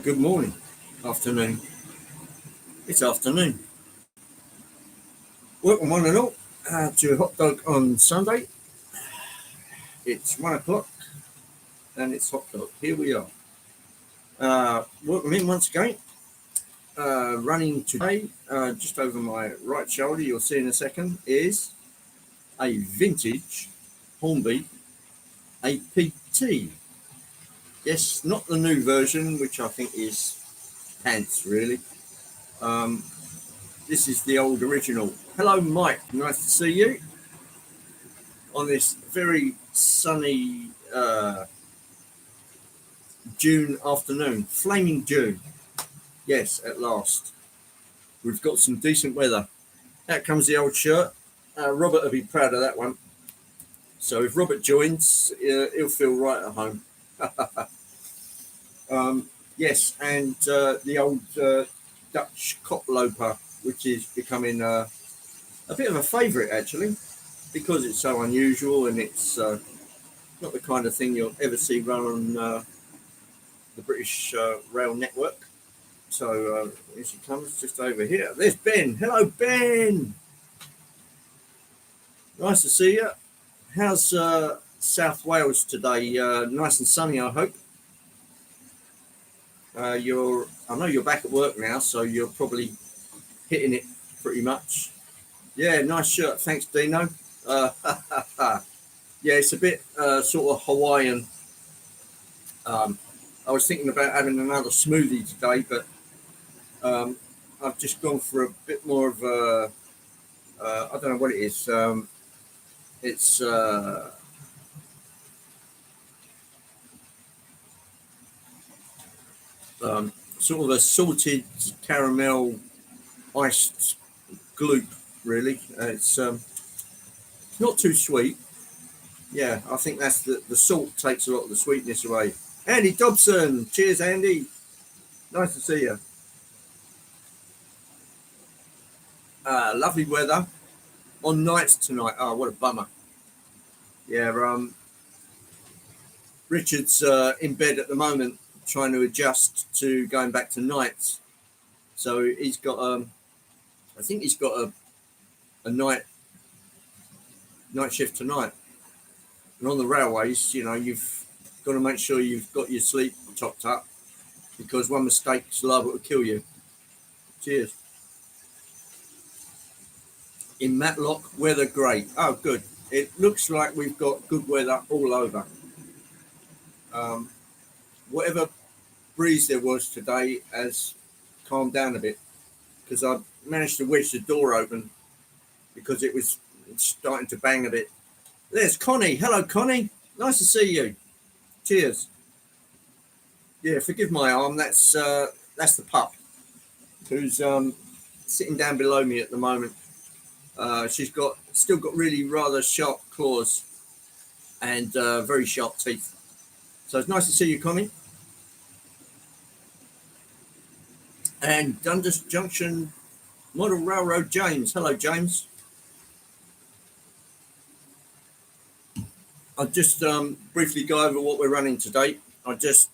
Good morning, afternoon. It's afternoon. Welcome one and all to Hotdog on Sunday. It's 1 o'clock and it's Hotdog. Here we are. Welcome in once again. Running today, just over my right shoulder, you'll see in a second, is a vintage Hornby APT. Yes, not the new version, which I think is pants, really. This is the old original. Hello, Mike. Nice to see you on this very sunny June afternoon. Flaming June. Yes, at last. We've got some decent weather. Out comes the old shirt. Robert will be proud of that one. So if Robert joins, he'll feel right at home. Yes, and the old Dutch koploper, which is becoming a bit of a favourite actually, because it's so unusual and it's not the kind of thing you'll ever see run on the British rail network. So here she comes, just over here. There's Ben. Hello, Ben. Nice to see you. How's South Wales today? Nice and sunny, I hope. I know you're back at work now, so you're probably hitting it pretty much. Yeah, nice shirt. Thanks, Dino. Yeah, it's a bit sort of Hawaiian. I was thinking about having another smoothie today, but I've just gone for a bit more of a, I don't know what it is. It's sort of a salted caramel iced gloop, really. It's not too sweet. Yeah, I think that's the salt takes a lot of the sweetness away. Andy Dobson. Cheers, Andy. Nice to see you. Lovely weather. On nights tonight. Oh, what a bummer. Yeah, Richard's in bed at the moment trying to adjust to going back to nights. So he's got, I think he's got a night shift tonight. And on the railways, you know, you've got to make sure you've got your sleep topped up, because one mistake's liable to kill you. Cheers. In Matlock, weather great. Oh, good. It looks like we've got good weather all over. Whatever breeze there was today has calmed down a bit, because I managed to wedge the door open because it's starting to bang a bit. There's Connie. Hello, Connie. Nice to see you. Cheers. Yeah, forgive my arm. That's the pup who's sitting down below me at the moment. She's still got really rather sharp claws and very sharp teeth. So it's nice to see you, Connie. And Dundas Junction Model Railroad, James. Hello, James. I'll just briefly go over what we're running today. I'll just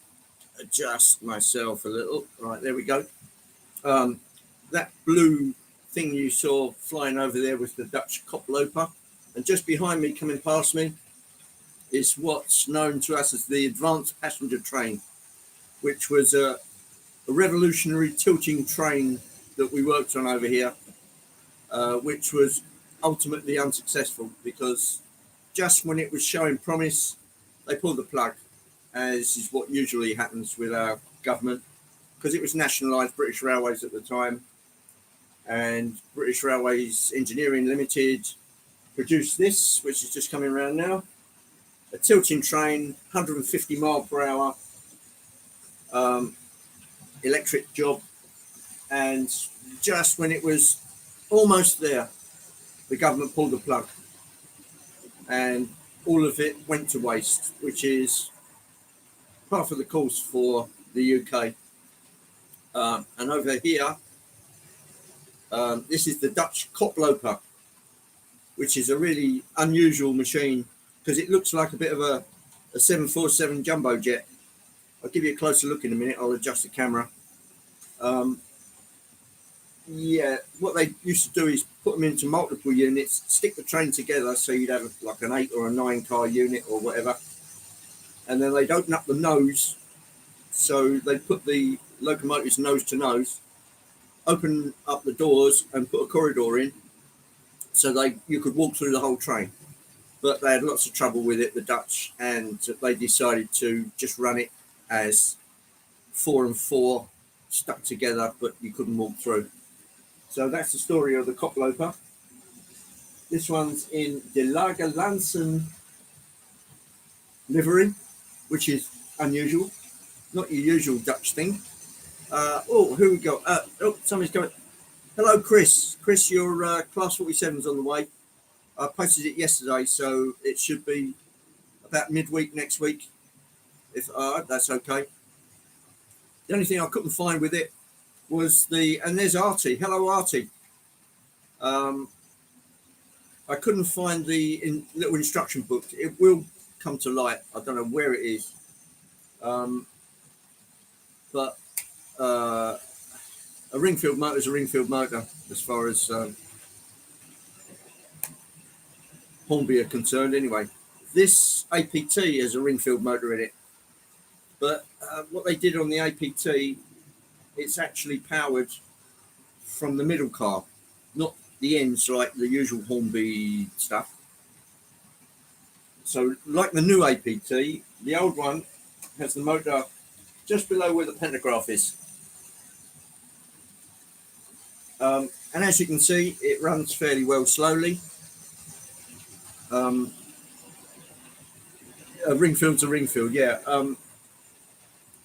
adjust myself a little. Right, there we go. That blue thing you saw flying over there was the Dutch koploper. And just behind me, coming past me, is what's known to us as the Advanced Passenger Train, which was a revolutionary tilting train that we worked on over here, which was ultimately unsuccessful because just when it was showing promise, they pulled the plug, as is what usually happens with our government, because it was nationalised British Railways at the time, and British Railways Engineering Limited produced this, which is just coming around now, a tilting train, 150 mile per hour, electric job, and just when it was almost there, the government pulled the plug and all of it went to waste, which is part of the course for the UK. And over here, this is the Dutch koploper, which is a really unusual machine because it looks like a bit of a 747 jumbo jet. I'll give you a closer look in a minute. I'll adjust the camera. Yeah, what they used to do is put them into multiple units, stick the train together, so you'd have like an 8 or a 9 car unit or whatever, and then they'd open up the nose, so they'd put the locomotive's nose to nose, open up the doors and put a corridor in, so you could walk through the whole train. But they had lots of trouble with it, the Dutch, and they decided to just run it as 4 and 4 stuck together, but you couldn't walk through. So that's the story of the koploper. This one's in De Lage Lansen livery, which is unusual, not your usual Dutch thing. Who we got? Somebody's coming. Hello, Chris. Chris, your Class 47's on the way. I posted it yesterday, so it should be about midweek next week. If that's okay. The only thing I couldn't find with it was and there's Artie. Hello, Artie. I couldn't find the little instruction book. It will come to light. I don't know where it is. But a Ringfield motor is a Ringfield motor as far as Hornby are concerned anyway. This APT has a Ringfield motor in it. But what they did on the APT, it's actually powered from the middle car, not the ends like the usual Hornby stuff. So like the new APT, the old one has the motor just below where the pantograph is. And as you can see, it runs fairly well slowly. A Ringfield's a Ringfield, yeah.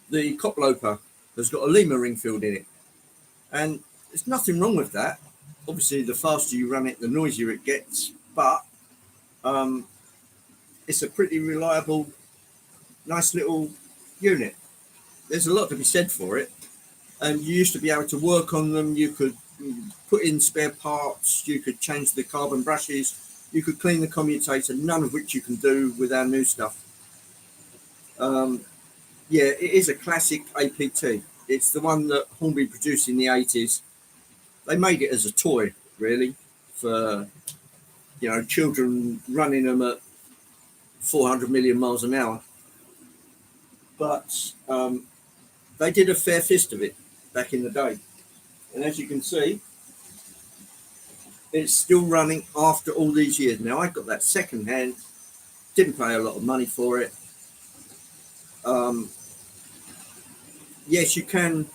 The koploper has got a Lima Ringfield in it. And there's nothing wrong with that. Obviously, the faster you run it, the noisier it gets. But it's a pretty reliable, nice little unit. There's a lot to be said for it. And you used to be able to work on them. You could put in spare parts. You could change the carbon brushes. You could clean the commutator, none of which you can do with our new stuff. Yeah, it is a classic APT. It's the one that Hornby produced in the 80s. They made it as a toy, really, for children running them at 400 million miles an hour. But they did a fair fist of it back in the day. And as you can see, it's still running after all these years. Now, I got that second hand, didn't pay a lot of money for it. Yes, you can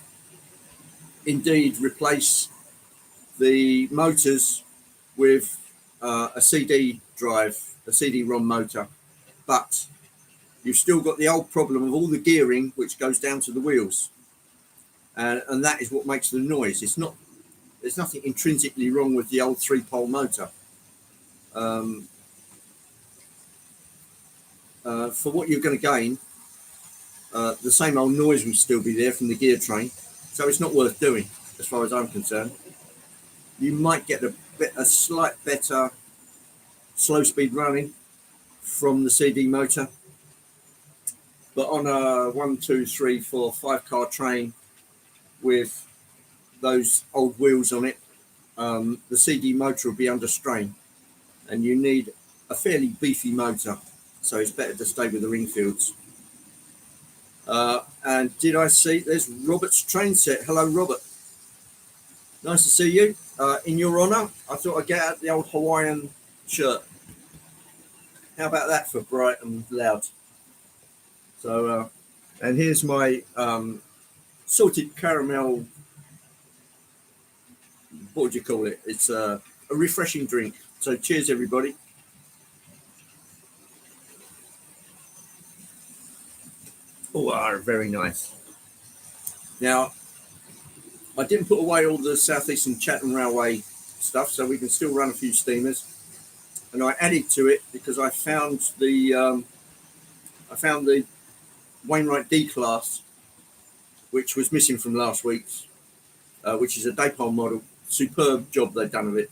indeed replace the motors with a CD drive, a CD-ROM motor, but you've still got the old problem of all the gearing which goes down to the wheels, and that is what makes the noise. There's nothing intrinsically wrong with the old 3-pole motor. For what you're going to gain, the same old noise will still be there from the gear train, so it's not worth doing as far as I'm concerned. You might get a slight better slow speed running from the CD motor, but on a 1, 2, 3, 4, 5 car train with those old wheels on it, the CD motor will be under strain, and you need a fairly beefy motor, so it's better to stay with the Ringfields. And did I see there's Robert's train set? Hello, Robert. Nice to see you. In your honour, I thought I'd get out the old Hawaiian shirt. How about that for bright and loud? So, and here's my salted caramel. What would you call it? It's a refreshing drink. So cheers, everybody. Oh, very nice. Now, I didn't put away all the South Eastern Chatham Railway stuff, so we can still run a few steamers. And I added to it because I found the Wainwright D class, which was missing from last week's, which is a Daypole model. Superb job they've done of it.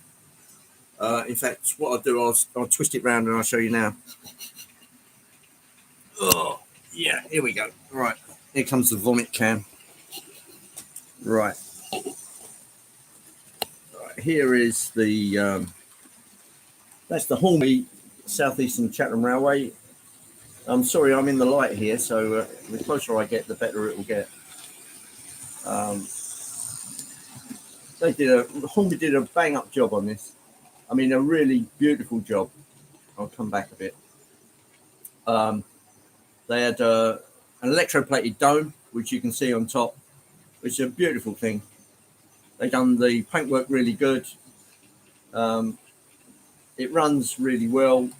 In fact, what I'll do, I'll twist it round and I'll show you now. Oh, yeah, here we go. All right, Here comes the vomit cam. Right. Here is the that's the Hornby Southeastern Chatham Railway. I'm sorry, I'm in the light here, so the closer I get, the better it will get. Hornby did a bang up job on this. I mean, a really beautiful job. I'll come back a bit. They had an electroplated dome, which you can see on top, which is a beautiful thing. They've done the paintwork really good. It runs really well.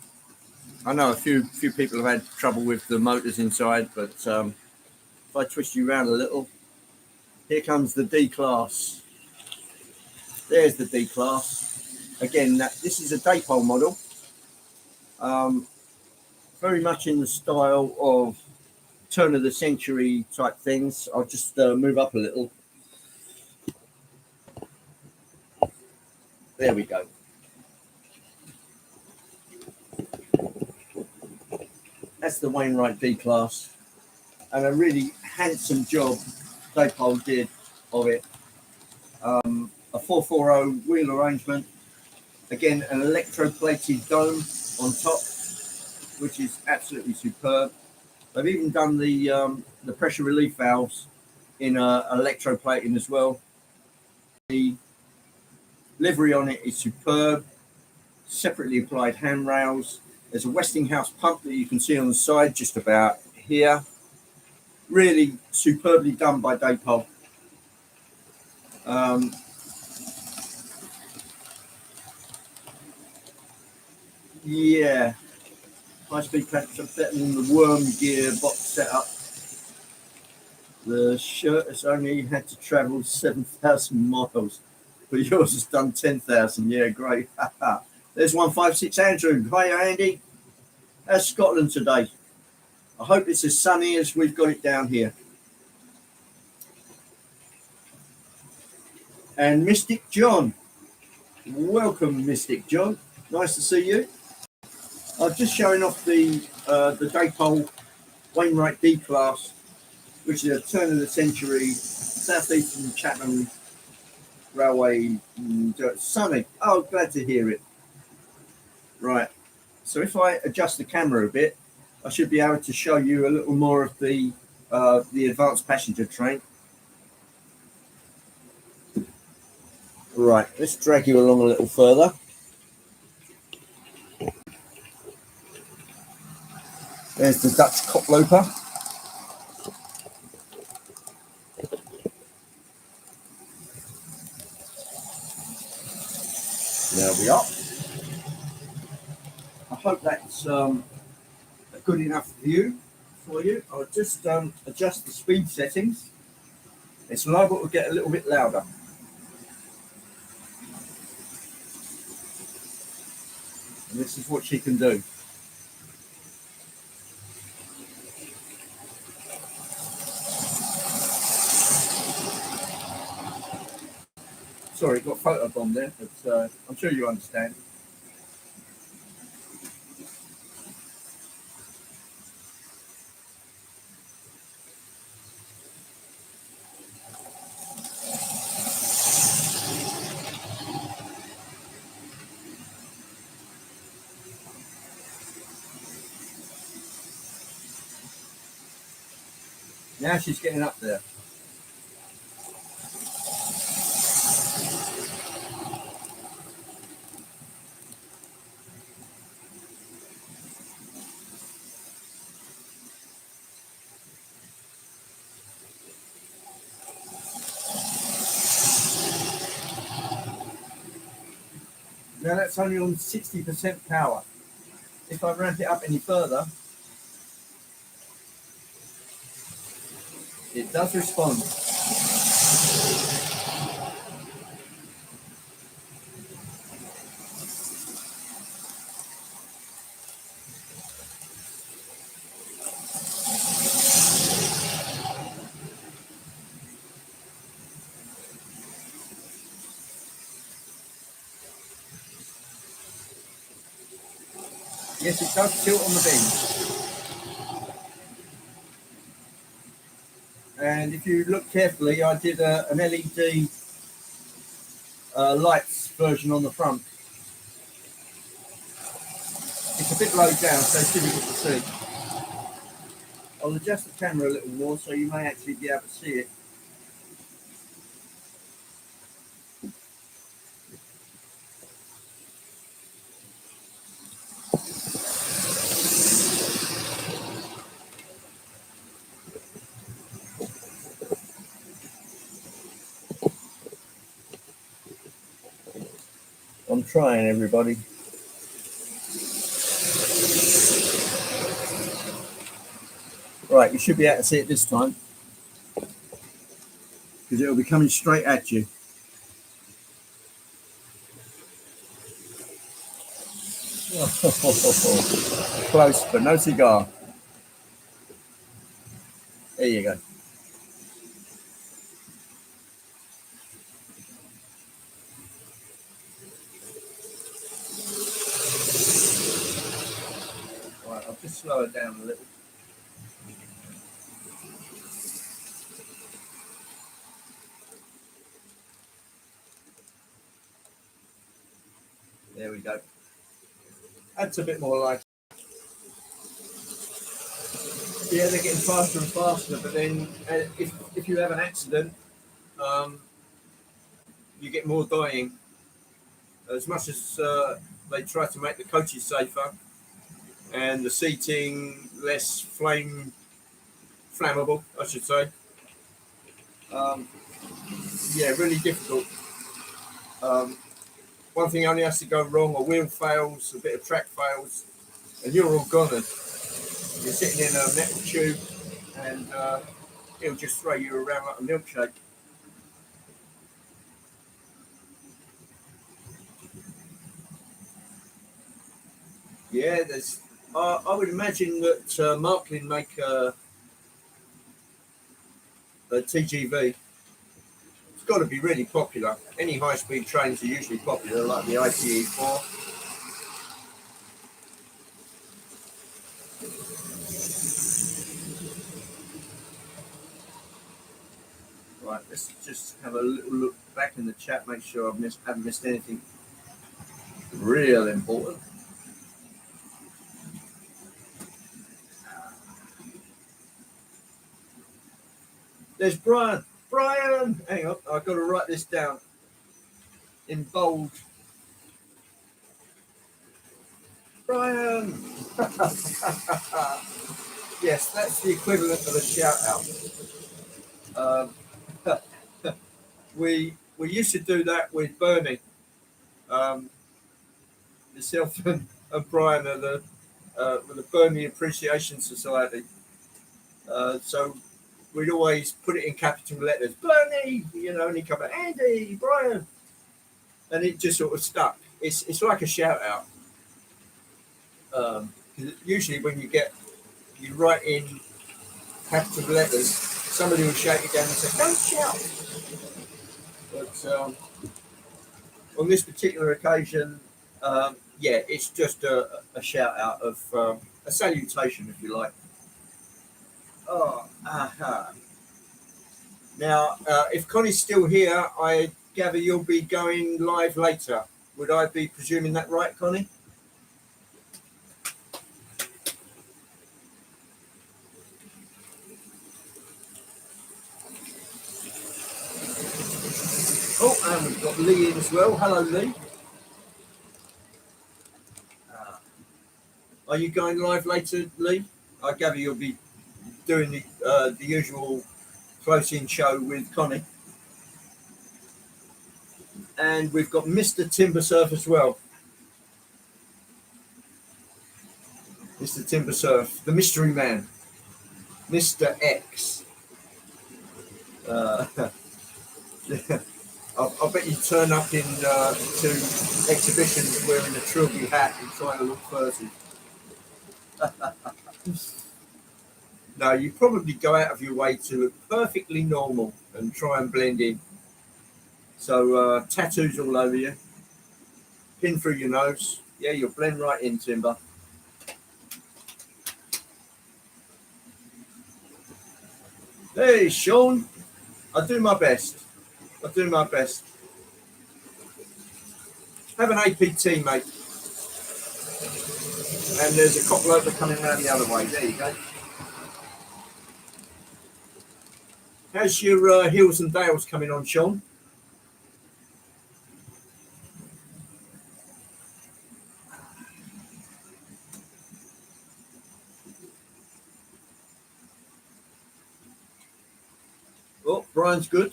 I know a few people have had trouble with the motors inside, but if I twist you around a little, here comes the D-Class. There's the D-Class. Again, this is a daypole model. Very much in the style of turn of the century type things. I'll just move up a little. There we go. That's the Wainwright D-Class, and a really handsome job Daypole did of it. A 440 wheel arrangement. Again, an electroplated dome on top, which is absolutely superb. They've even done the pressure relief valves in electroplating as well. The livery on it is superb. Separately applied handrails. There's a Westinghouse pump that you can see on the side, just about here. Really superbly done by Daypole. Yeah, high-speed tracks are better than the worm gear box setup. The shirt has only had to travel 7,000 miles, but yours has done 10,000. Yeah, great. There's 156 Andrew. Hiya, Andy. How's Scotland today? I hope it's as sunny as we've got it down here. And Mystic John. Welcome, Mystic John. Nice to see you. I'm just showing off the Daypole Wainwright D-Class, which is a turn of the century Southeastern Chatham Railway. Sunny. Oh, glad to hear it. Right. So if I adjust the camera a bit, I should be able to show you a little more of the advanced passenger train. Right. Let's drag you along a little further. There's the Dutch Koploper. There we are. I hope that's a good enough view for you. I'll just adjust the speed settings. It's liable to get a little bit louder. And this is what she can do. Sorry, got photobombed there, but I'm sure you understand. Now she's getting up there. Now that's only on 60% power. If I ramp it up any further, it does respond. Yes, it does tilt on the beam. And if you look carefully, I did an LED lights version on the front. It's a bit low down, so it's difficult to see. I'll adjust the camera a little more so you may actually be able to see it. I'm trying, everybody. Right, you should be able to see it this time, because it'll be coming straight at you. Close, but no cigar. There you go. Right, I'll just slow it down a little. There we go. That's a bit more like. Yeah, they're getting faster and faster, but then if you have an accident, you get more dying. As much as they try to make the coaches safer and the seating less flammable, I should say. Yeah, really difficult. One thing only has to go wrong: a wheel fails, a bit of track fails, and you're all gone. You're sitting in a metal tube, and it'll just throw you around like a milkshake. Yeah, there's. I would imagine that Marklin make a TGV. It's got to be really popular. Any high-speed trains are usually popular, like the IPE4. Right, let's just have a little look back in the chat, make sure I haven't missed anything real important. There's Brian. Brian! Hang on, I've got to write this down in bold. Brian! Yes, that's the equivalent of a shout out. We used to do that with Bernie. Myself and Brian are the Bernie Appreciation Society. So we'd always put it in capital letters, Bernie, and he'd come back, Andy, Brian, and it just sort of stuck. It's like a shout out. Usually when you write in capital letters, somebody will shout you down and say, don't shout. But on this particular occasion, yeah, it's just a shout out of a salutation, if you like. Oh, aha. Now, if Connie's still here, I gather you'll be going live later. Would I be presuming that right, Connie? Oh, and we've got Lee in as well. Hello, Lee. Are you going live later, Lee? I gather you'll be doing the usual close-in show with Connie. And we've got Mr. Timbersurf as well. Mr. Timbersurf, the mystery man, Mr. X. I bet you turn up in to exhibitions wearing a trilby hat and trying to look furtive. No, you probably go out of your way to look perfectly normal and try and blend in. So tattoos all over you, pin through your nose. Yeah, you'll blend right in, Timber. Hey, Sean. I do my best. I do my best. Have an APT, mate. And there's a couple over coming around the other way. There you go. How's your hills and dales coming on, Sean? Oh, Brian's good.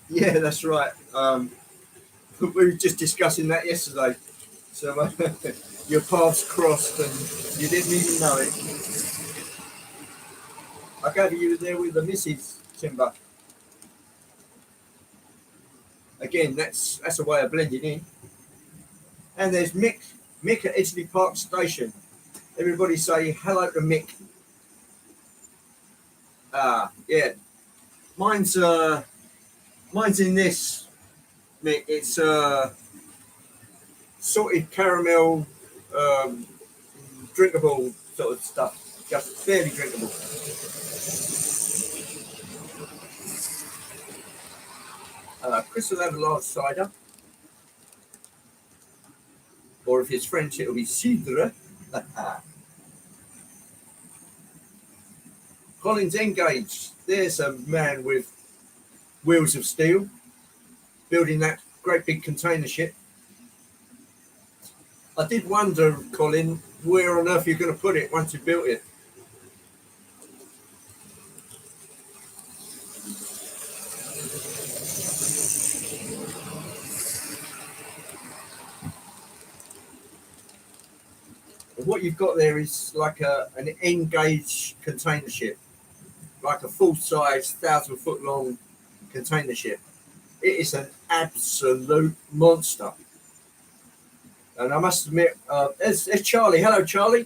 Yeah, that's right. We were just discussing that yesterday. So your paths crossed and you didn't even know it. I gather you were there with the missus, Timber. Again, that's a way of blending in. And there's Mick. Mick at Italy Park Station. Everybody say hello to Mick. Yeah. Mine's in this, Mick. It's salted caramel, drinkable sort of stuff. Just barely drinkable. Chris will have a large cider. Or if it's French, it'll be cidre. Collins Engage. There's a man with wheels of steel building that great big container ship. I did wonder, Colin, where on earth you're going to put it once you've built it. What you've got there is like an Engage container ship, like a full-size 1,000-foot-long container ship. It is an absolute monster. And I must admit, there's Charlie. Hello, Charlie.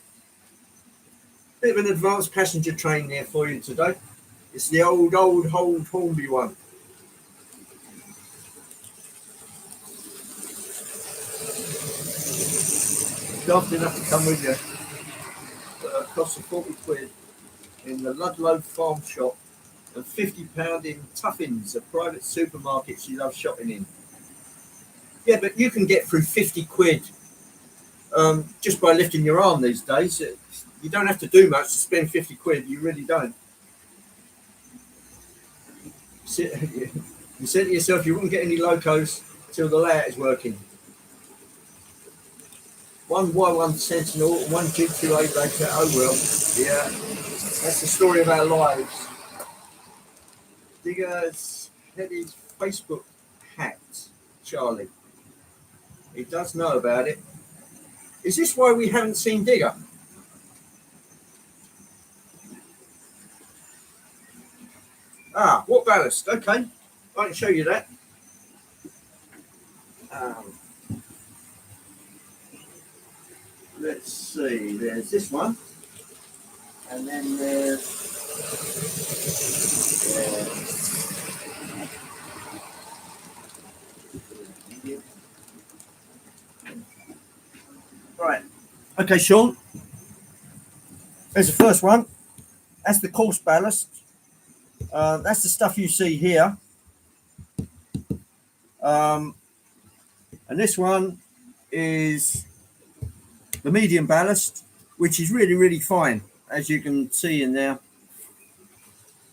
Bit of an advanced passenger train there for you today. It's the old Hornby one. Daft enough to come with you. Cost of 40 quid in the Ludlow Farm Shop and £50 in Tuffins, a private supermarket she loves shopping in. Yeah, but you can get through 50 quid just by lifting your arm these days. You don't have to do much to spend 50 quid. You really don't. You said to yourself you wouldn't get any locos till the layout is working. One Y1 Sentinel, one G2A later. Oh well, yeah, that's the story of our lives. Digger's had his Facebook hacked, Charlie. He does know about it. Is this why we haven't seen Digger? What ballast? Okay, I can show you that. Let's see, there's this one. And then there's... Right. Okay, Sean. There's the first one. That's the coarse ballast. That's the stuff you see here. And this one is the medium ballast, which is really, really fine, as you can see in there.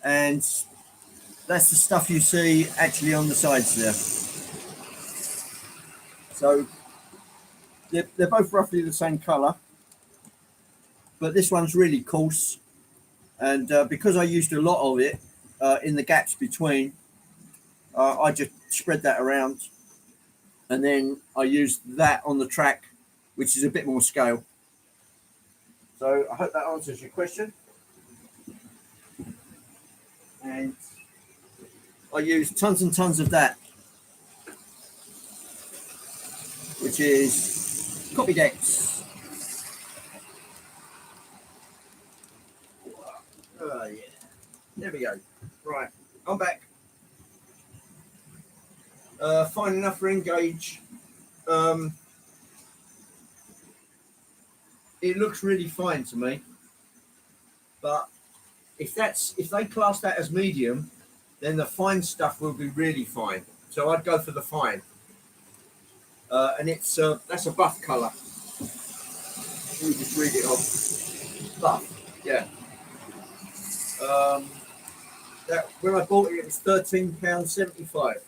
And that's the stuff you see actually on the sides there. So they're both roughly the same colour, but this one's really coarse. And because I used a lot of it in the gaps between, I just spread that around. And then I used that on the track, which is a bit more scale. So I hope that answers your question. And I used tons and tons of that, which is copy decks. Yeah. There we go. Right, I'm back. Fine enough for Engage. It looks really fine to me. But if they class that as medium, then the fine stuff will be really fine. So I'd go for the fine, and that's a buff colour. Let me just read it off. Buff, yeah. That when I bought it, it was £13.75.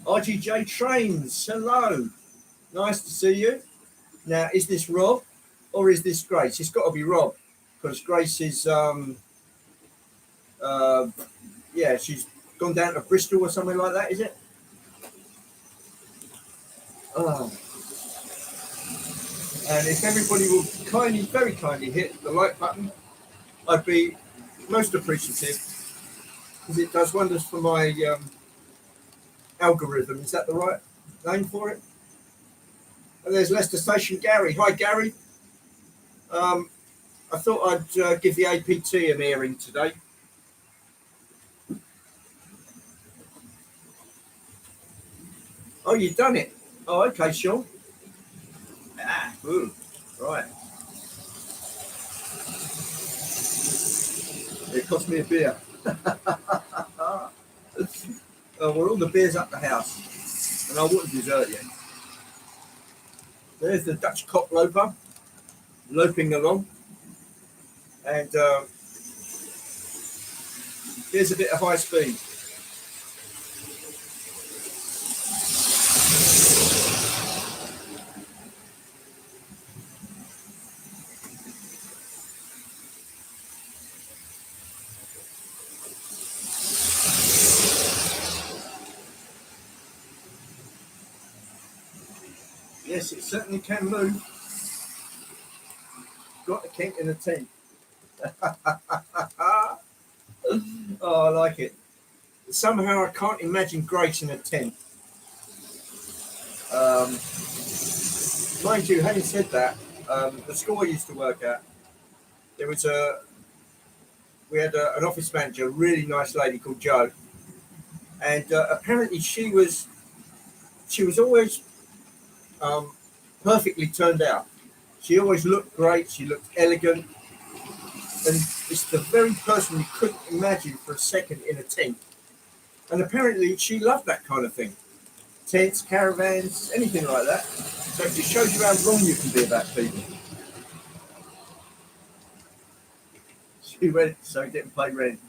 RGJ Trains, hello, nice to see you. Now, is this Rob or is this Grace? It's got to be Rob, because Grace is yeah, she's gone down to Bristol or something like that, is it? Oh. And if everybody will very kindly hit the like button, I'd be most appreciative, because it does wonders for my algorithm. Is that the right name for it? And there's Leicester Station Gary. Hi, Gary. I thought I'd give the APT an airing today. Oh, you've done it. Oh, okay, Sean. Ooh, right. It cost me a beer. Well, all the beer's up the house, and I wouldn't desert yet. There's the Dutch cock loper loping along, and here's a bit of high speed. Yes, it certainly can move. Got a kink in the teeth. Oh, I like it. Somehow I can't imagine Grace in a tent. Mind you, having said that, the school I used to work at, we had an office manager, a really nice lady called Jo, and apparently she was always perfectly turned out. She always looked great. She looked elegant, and it's the very person you couldn't imagine for a second in a tent. And apparently she loved that kind of thing. Tents, caravans, anything like that. So it just shows you how wrong you can be about people. She went, so he didn't pay rent.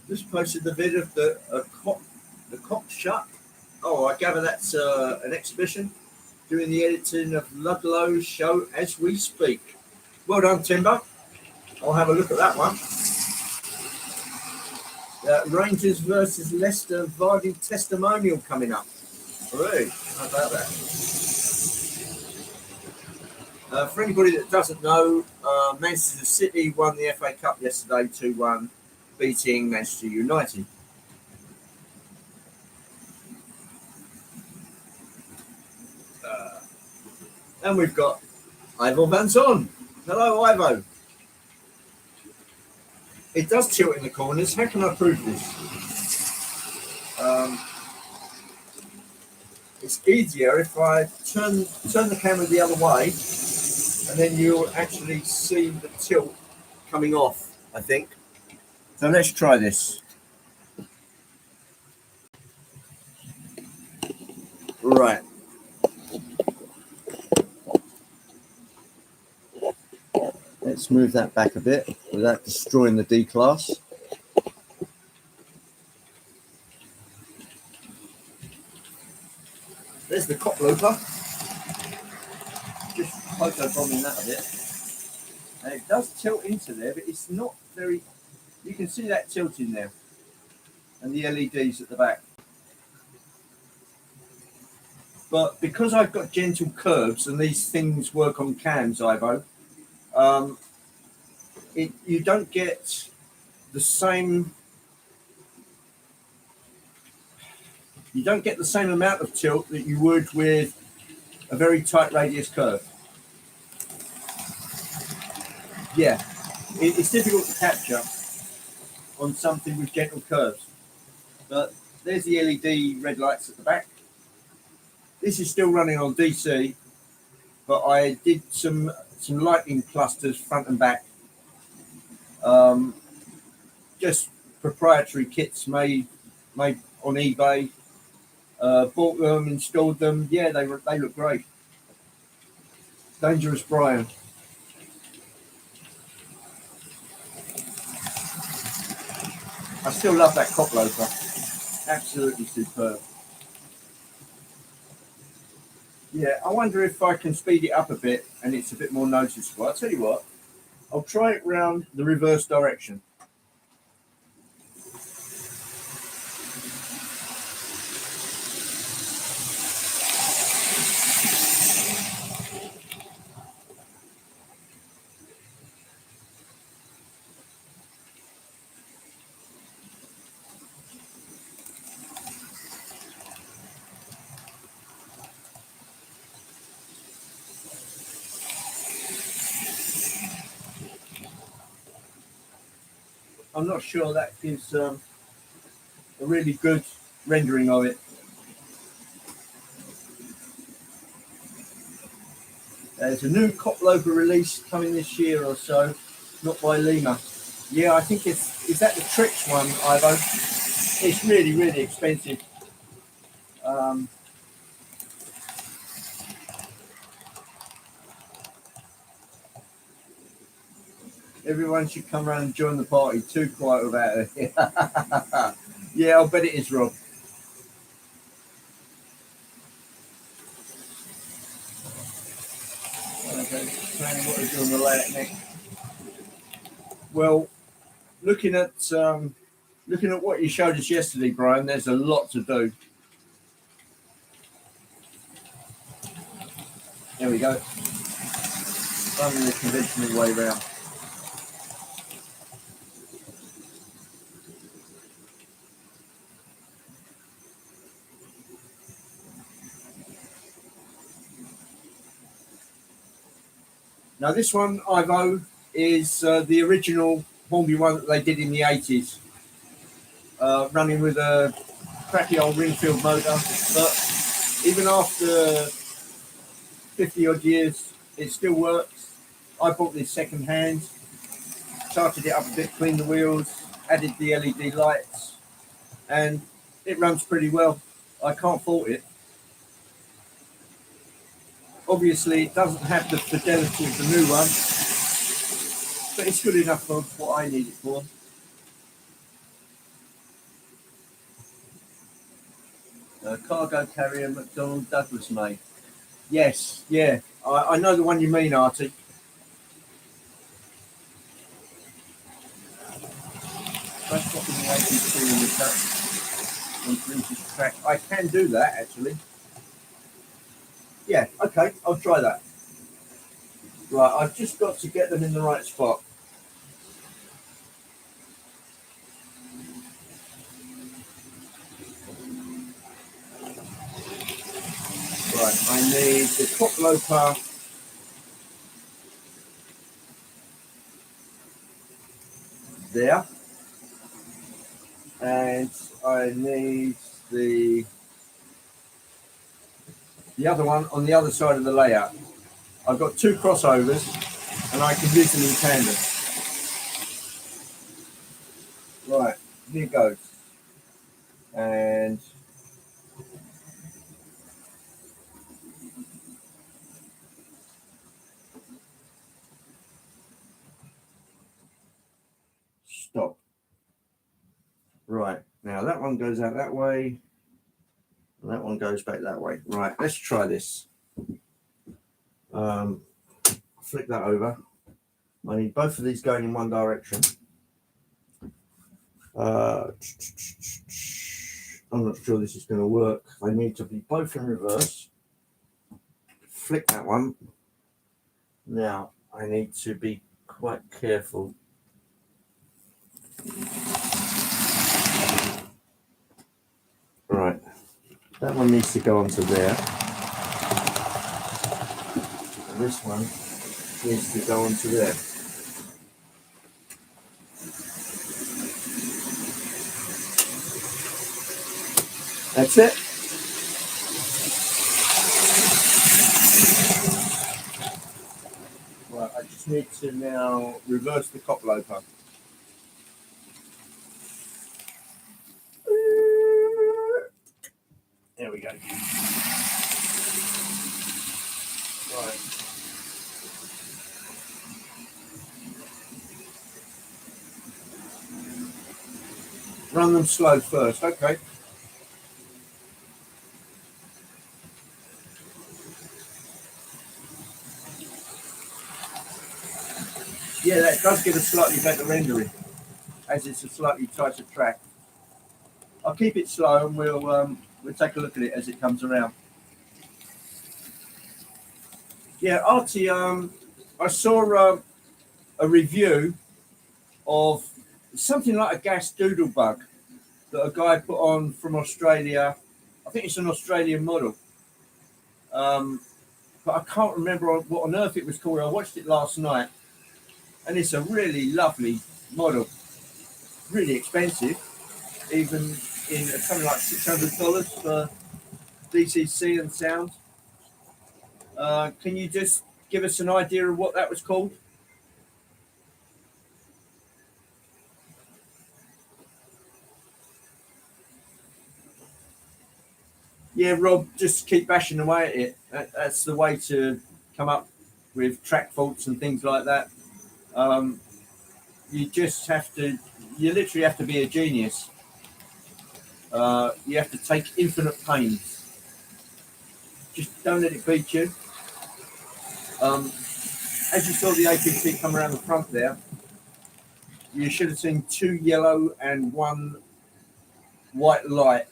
Just posted the vid of the cock shut. Oh, I gather that's an exhibition. Doing the editing of Ludlow's show as we speak. Well done, Timber. I'll have a look at that one. Rangers versus Leicester Vardy testimonial coming up. Hooray, how about that? For anybody that doesn't know, Manchester City won the FA Cup yesterday 2-1, beating Manchester United. And we've got Ivo Van Zon. Hello, Ivo. It does tilt in the corners. How can I prove this? It's easier if I turn the camera the other way, and then you'll actually see the tilt coming off, I think. So let's try this. Right. Let's move that back a bit without destroying the D-class. There's the cock looper. Just photobombing that a bit. And it does tilt into there, but it's not very... You can see that tilt in there. And the LEDs at the back. But because I've got gentle curves and these things work on cams, Ivo, you don't get the same... You don't get the same amount of tilt that you would with a very tight radius curve. Yeah, it's difficult to capture on something with gentle curves. But there's the LED red lights at the back. This is still running on DC, but I did some lighting clusters front and back. Just proprietary kits made on eBay. Bought them, installed them. Yeah, they look great. Dangerous Brian. I still love that cop loafer. Absolutely superb. Yeah, I wonder if I can speed it up a bit and it's a bit more noticeable. I'll tell you what, I'll try it round the reverse direction. I'm not sure that gives a really good rendering of it. There's a new cop loafer release coming this year or so, not by Lima. Yeah, I think is that the Tricks one, Ivo? It's really, really expensive. Everyone should come around and join the party. Too quiet about it. Yeah, I'll bet it is, Rob. Okay, planning what to do on the layout next. Well, looking at what you showed us yesterday, Brian, there's a lot to do. There we go. Running the conventional way round. Now this one, Ivo, is the original Hornby one that they did in the 80s. Running with a crappy old Ringfield motor, but even after 50 odd years, it still works. I bought this second hand, started it up a bit, cleaned the wheels, added the LED lights, and it runs pretty well. I can't fault it. Obviously, it doesn't have the fidelity of the new one, but it's good enough for what I need it for. Cargo carrier McDonnell Douglas made. Yes, yeah, I know the one you mean, Artie. That's what the 82 in the track on British track. I can do that actually. Yeah, okay, I'll try that. Right, I've just got to get them in the right spot. Right, I need the top loafer. There. And I need the other one on the other side of the layout. I've got two crossovers and I can use them in tandem. Right, here goes. And stop. Right, now that one goes out that way. And that one goes back that way. Right, let's try this. Flip that over. I need both of these going in one direction. I'm not sure this is going to work. They need to be both in reverse. Flick that one. Now, I need to be quite careful. Right, that one needs to go onto there. And this one needs to go onto there. That's it. just need to now reverse the copper open. There we go. Right. Run them slow first, okay. Yeah, that does give a slightly better rendering, as it's a slightly tighter track. I'll keep it slow and we'll take a look at it as it comes around. Yeah, Artie, I saw a review of something like a gas doodle bug that a guy put on from Australia. I think it's an Australian model. But I can't remember what on earth it was called. I watched it last night, and it's a really lovely model. Really expensive, even in something like $600 for DCC and sound. Can you just give us an idea of what that was called? Yeah, Rob, just keep bashing away at it. That's the way to come up with track faults and things like that. You just have to, you literally have to be a genius. You have to take infinite pains. Just don't let it beat you. As you saw the APC come around the front there, you should have seen 2 yellow and 1 white light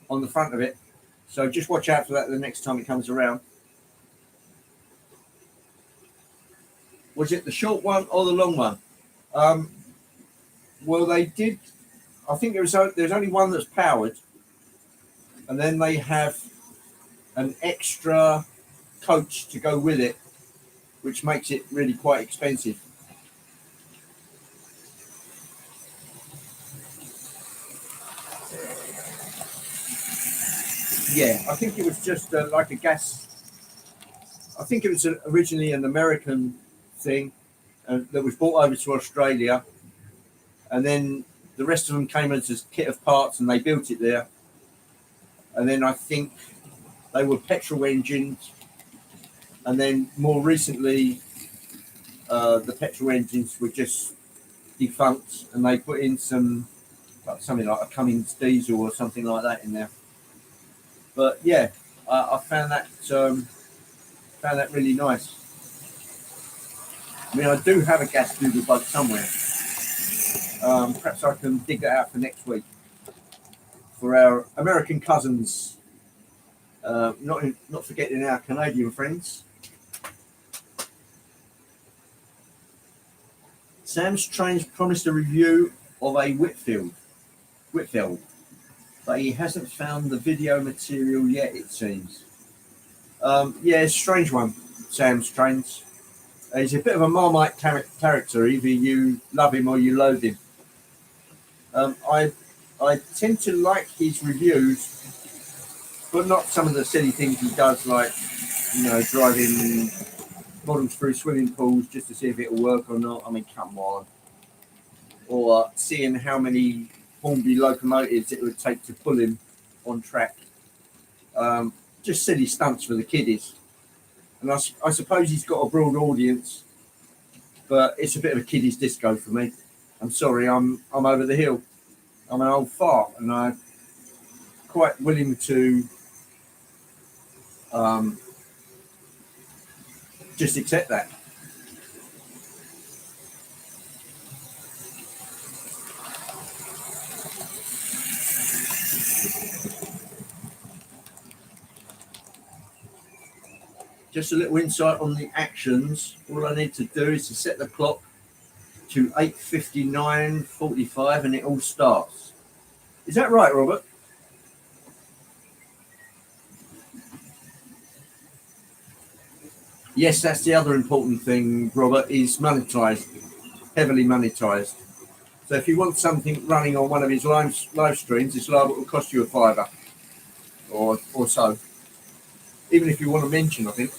on the front of it. So just watch out for that the next time it comes around. Was it the short one or the long one? Well, they did. I think there's only one that's powered, and then they have an extra coach to go with it, which makes it really quite expensive. Yeah, I think it was just like a gas. I think it was originally an American thing that was brought over to Australia, and then the rest of them came as a kit of parts, and they built it there. And then I think they were petrol engines, and then more recently, the petrol engines were just defunct, and they put in something like a Cummins diesel or something like that in there. But yeah, I found that really nice. I mean, I do have a gas doodle bug somewhere. Perhaps I can dig that out for next week for our American cousins. Not forgetting our Canadian friends. Sam's Trains promised a review of a Whitfield, but he hasn't found the video material yet, it seems. Yeah, it's a strange one, Sam's Trains. He's a bit of a Marmite character. Either you love him or you loathe him. I tend to like his reviews, but not some of the silly things he does, like driving models through swimming pools just to see if it'll work or not. I mean, come on. Or seeing how many Hornby locomotives it would take to pull him on track. Just silly stunts for the kiddies. And I suppose he's got a broad audience, but it's a bit of a kiddies disco for me. I'm sorry, I'm over the hill. I'm an old fart, and I'm quite willing to just accept that. Just a little insight on the actions. All I need to do is to set the clock to 8:59:45 and it all starts. Is that right, Robert? Yes, that's the other important thing, Robert, is monetized, heavily monetized. So if you want something running on one of his live streams, it's liable to cost you a £5 or so. Even if you want to mention, I think.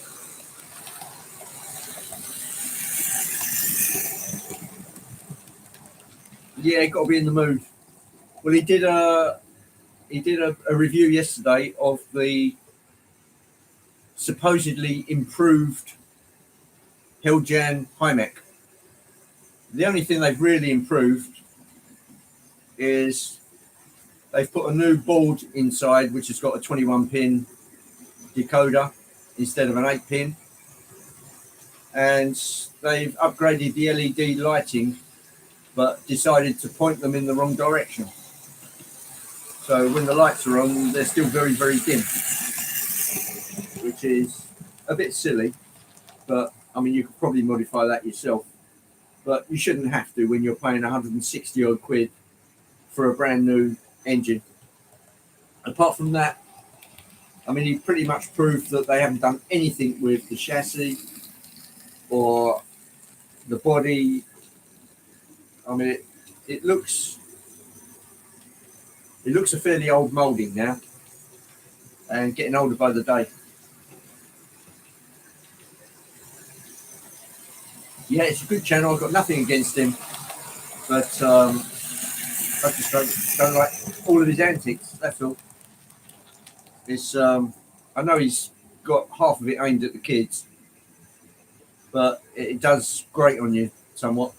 Yeah, got to be in the mood. Well, he did a review yesterday of the supposedly improved Hilljan Hymek. The only thing they've really improved is they've put a new board inside which has got a 21-pin decoder instead of an 8-pin, and they've upgraded the LED lighting but decided to point them in the wrong direction. So when the lights are on, they're still very, very dim, which is a bit silly, but I mean, you could probably modify that yourself, but you shouldn't have to when you're paying 160 odd quid for a brand new engine. Apart from that, I mean, he pretty much proved that they haven't done anything with the chassis or the body. I mean, it looks a fairly old moulding now, and getting older by the day. Yeah, it's a good channel. I've got nothing against him, but I just don't like all of his antics. That's all. It's I know he's got half of it aimed at the kids, but it does grate on you somewhat.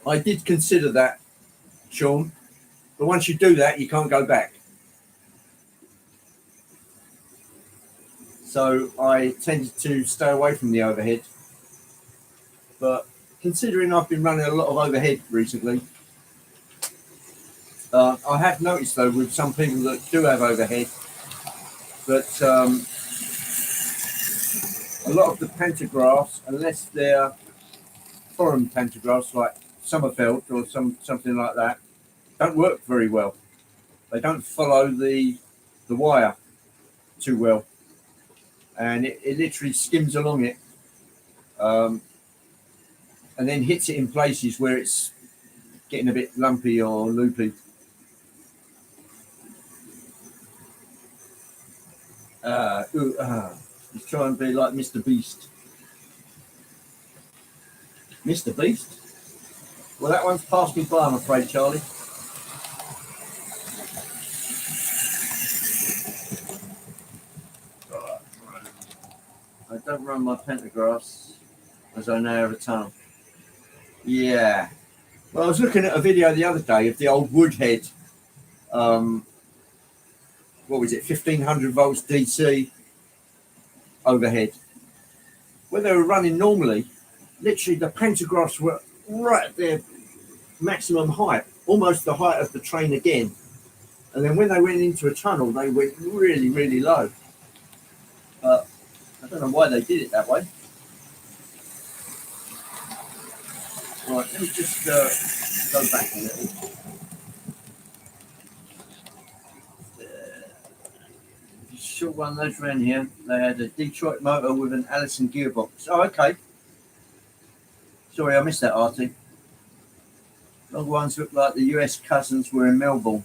I did consider that, Sean, but once you do that, you can't go back. So I tended to stay away from the overhead. But considering I've been running a lot of overhead recently, I have noticed though with some people that do have overhead that a lot of the pantographs, unless they're foreign pantographs like Sommerfeld or something like that, don't work very well. They don't follow the wire too well, and it literally skims along it, and then hits it in places where it's getting a bit lumpy or loopy. He's trying to be like Mr. Beast. Mr. Beast? Well, that one's passed me by, I'm afraid, Charlie. I don't run my pantographs as I now have a tunnel. Yeah. Well, I was looking at a video the other day of the old Woodhead, what was it, 1500 volts DC overhead. When they were running normally, literally the pantographs were right at their maximum height, almost the height of the train again. And then when they went into a tunnel, they went really, really low. I don't know why they did it that way. Right, let me just go back a little. Short one, those around here, they had a Detroit motor with an Allison gearbox. Oh, okay. Sorry, I missed that, Artie. Long ones look like the US cousins were in Melbourne.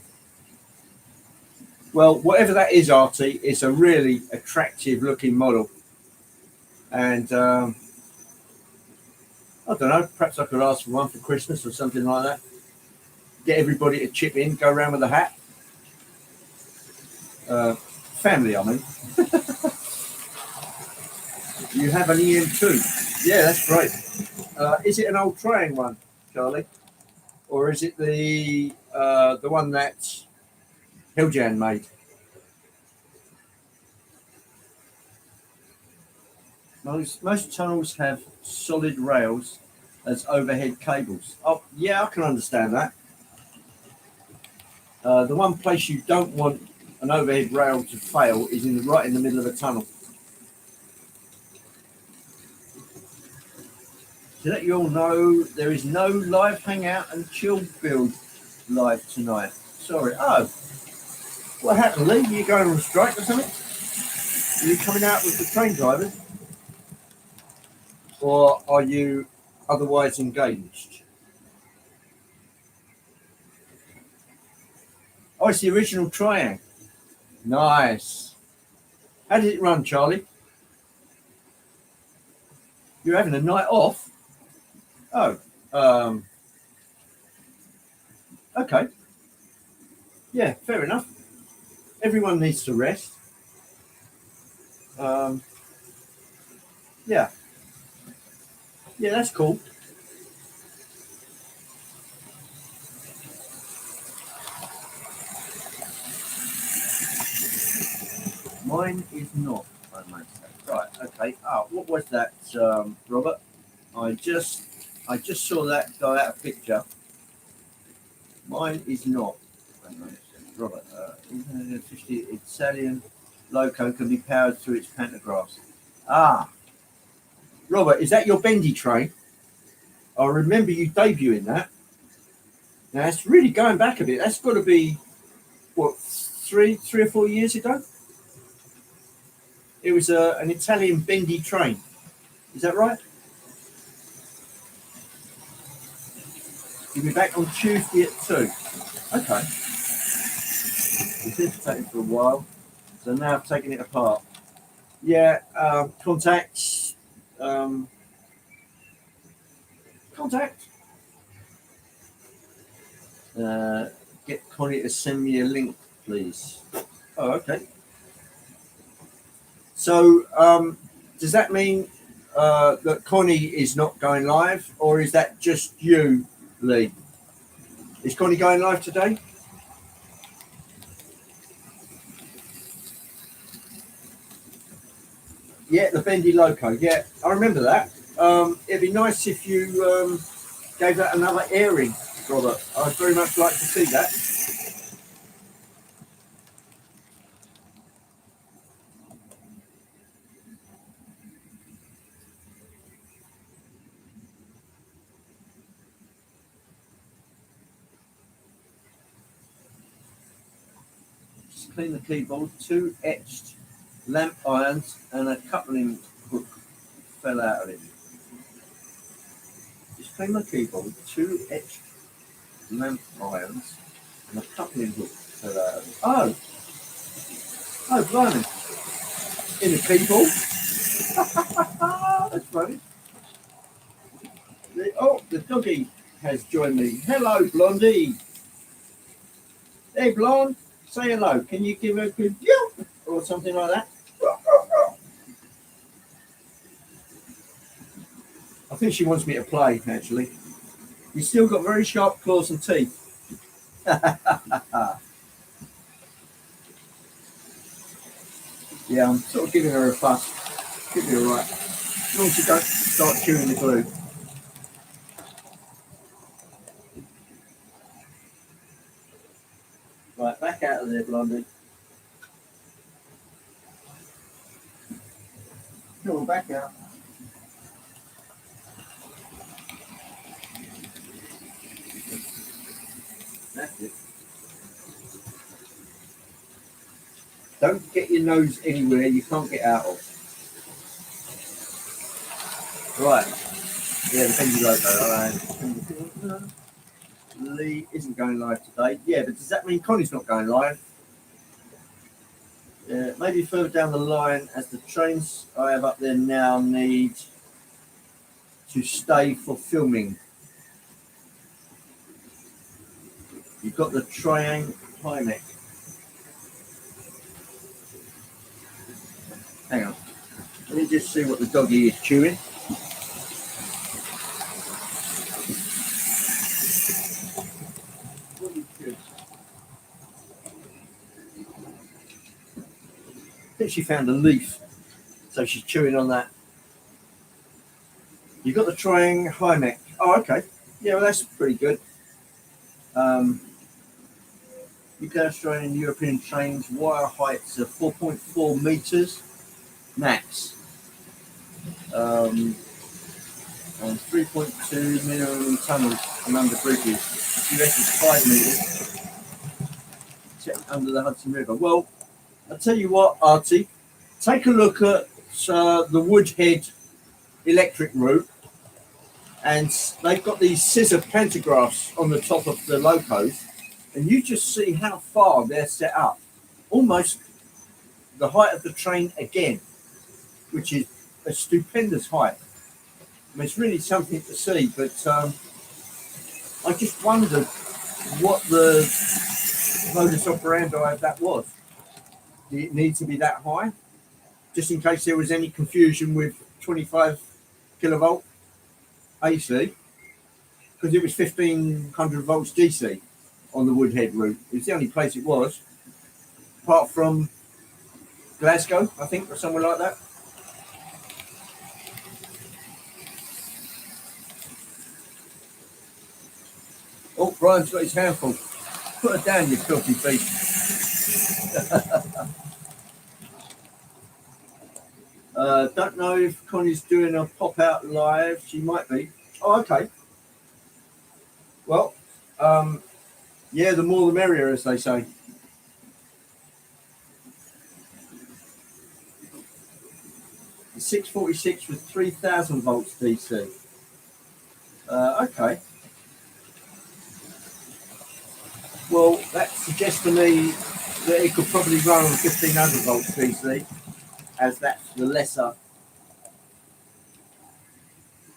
Well, whatever that is, Artie, it's a really attractive looking model. And I don't know, perhaps I could ask for one for Christmas or something like that. Get everybody to chip in, go around with a hat. Family, I mean. You have an EM2. Yeah, that's great. Is it an old Triang one, Charlie? Or is it the one that Hilljan made? Most tunnels have solid rails as overhead cables. Oh, yeah, I can understand that. The one place you don't want an overhead rail to fail is right in the middle of a tunnel. To let you all know, there is no live hangout and chill build live tonight. Sorry. Oh, what happened, Lee? Are you going on strike or something? Are you coming out with the train drivers? Or are you otherwise engaged? Oh, it's the original Triang. Nice. How did it run, Charlie? You're having a night off? Oh, okay. Yeah, fair enough. Everyone needs to rest. Um, yeah. Yeah, that's cool. Mine is not, I might say. Right, okay. Oh, what was that, Robert? I just saw that go out of picture. Mine is not. Robert, 50 Italian loco can be powered through its pantographs. Ah, Robert, is that your bendy train? I remember you debuting that. Now it's really going back a bit. That's got to be what, three or 4 years ago. It was an Italian bendy train. Is that right? You'll be back on Tuesday at 2. Okay. It's hesitating for a while, so now I've taken it apart. Yeah, contacts. Contact. Get Connie to send me a link, please. Oh, okay. So, does that mean that Connie is not going live, or is that just you, Lee? Is Connie going live today? Yeah, the Bendy Loco. Yeah, I remember that. It'd be nice if you gave that another airing, Robert. I'd very much like to see that. Just clean the keyboard. 2 etched lamp irons and a coupling hook fell out of it. Just clean the keyboard. 2 etched lamp irons and a coupling hook fell out of it. Oh, blimey. In the keyboard. That's funny. The doggy has joined me. Hello, Blondie. Hey, Blonde. Say hello. Can you give her a good yelp or something like that? I think she wants me to play, actually. You've still got very sharp claws and teeth. Yeah, I'm sort of giving her a fuss. Could be alright. As long as you don't start chewing the glue. Right, back out of there, Blondie. Come on, back out. That's it. Don't get your nose anywhere you can't get out of. Right. Yeah, the Bendy Loco. Alright. Lee isn't going live today. Yeah, but does that mean Connie's not going live? Yeah, maybe further down the line, as the trains I have up there now need to stay for filming. You've got the Triang Climax. Hang on. Let me just see what the doggy is chewing. I think she found a leaf, so she's chewing on that. You've got the Triang Climax. Oh, okay. Yeah, well, that's pretty good. UK, Australian, European trains, wire heights of 4.4 meters max. And 3.2 minimum tunnels and under bridges. US is 5 meters. Check under the Hudson River. Well, I'll tell you what, Artie, take a look at the Woodhead electric route, and they've got these scissor pantographs on the top of the locos, and you just see how far they're set up. Almost the height of the train again, which is a stupendous height. mean, it's really something to see, but I just wondered what the modus operandi of that was. Did it need to be that high? Just in case there was any confusion with 25 kilovolt AC, because it was 1500 volts DC on the Woodhead route. It's the only place it was, apart from Glasgow, I think, or somewhere like that. Oh, Brian's got his handful. Put her down, you filthy beast. Don't know if Connie's doing a pop-out live. She might be. Oh, okay. Well, yeah, the more the merrier, as they say. The 646 with 3000 volts DC. Okay. Well, that suggests to me that it could probably run on 1500 volts DC, as that's the lesser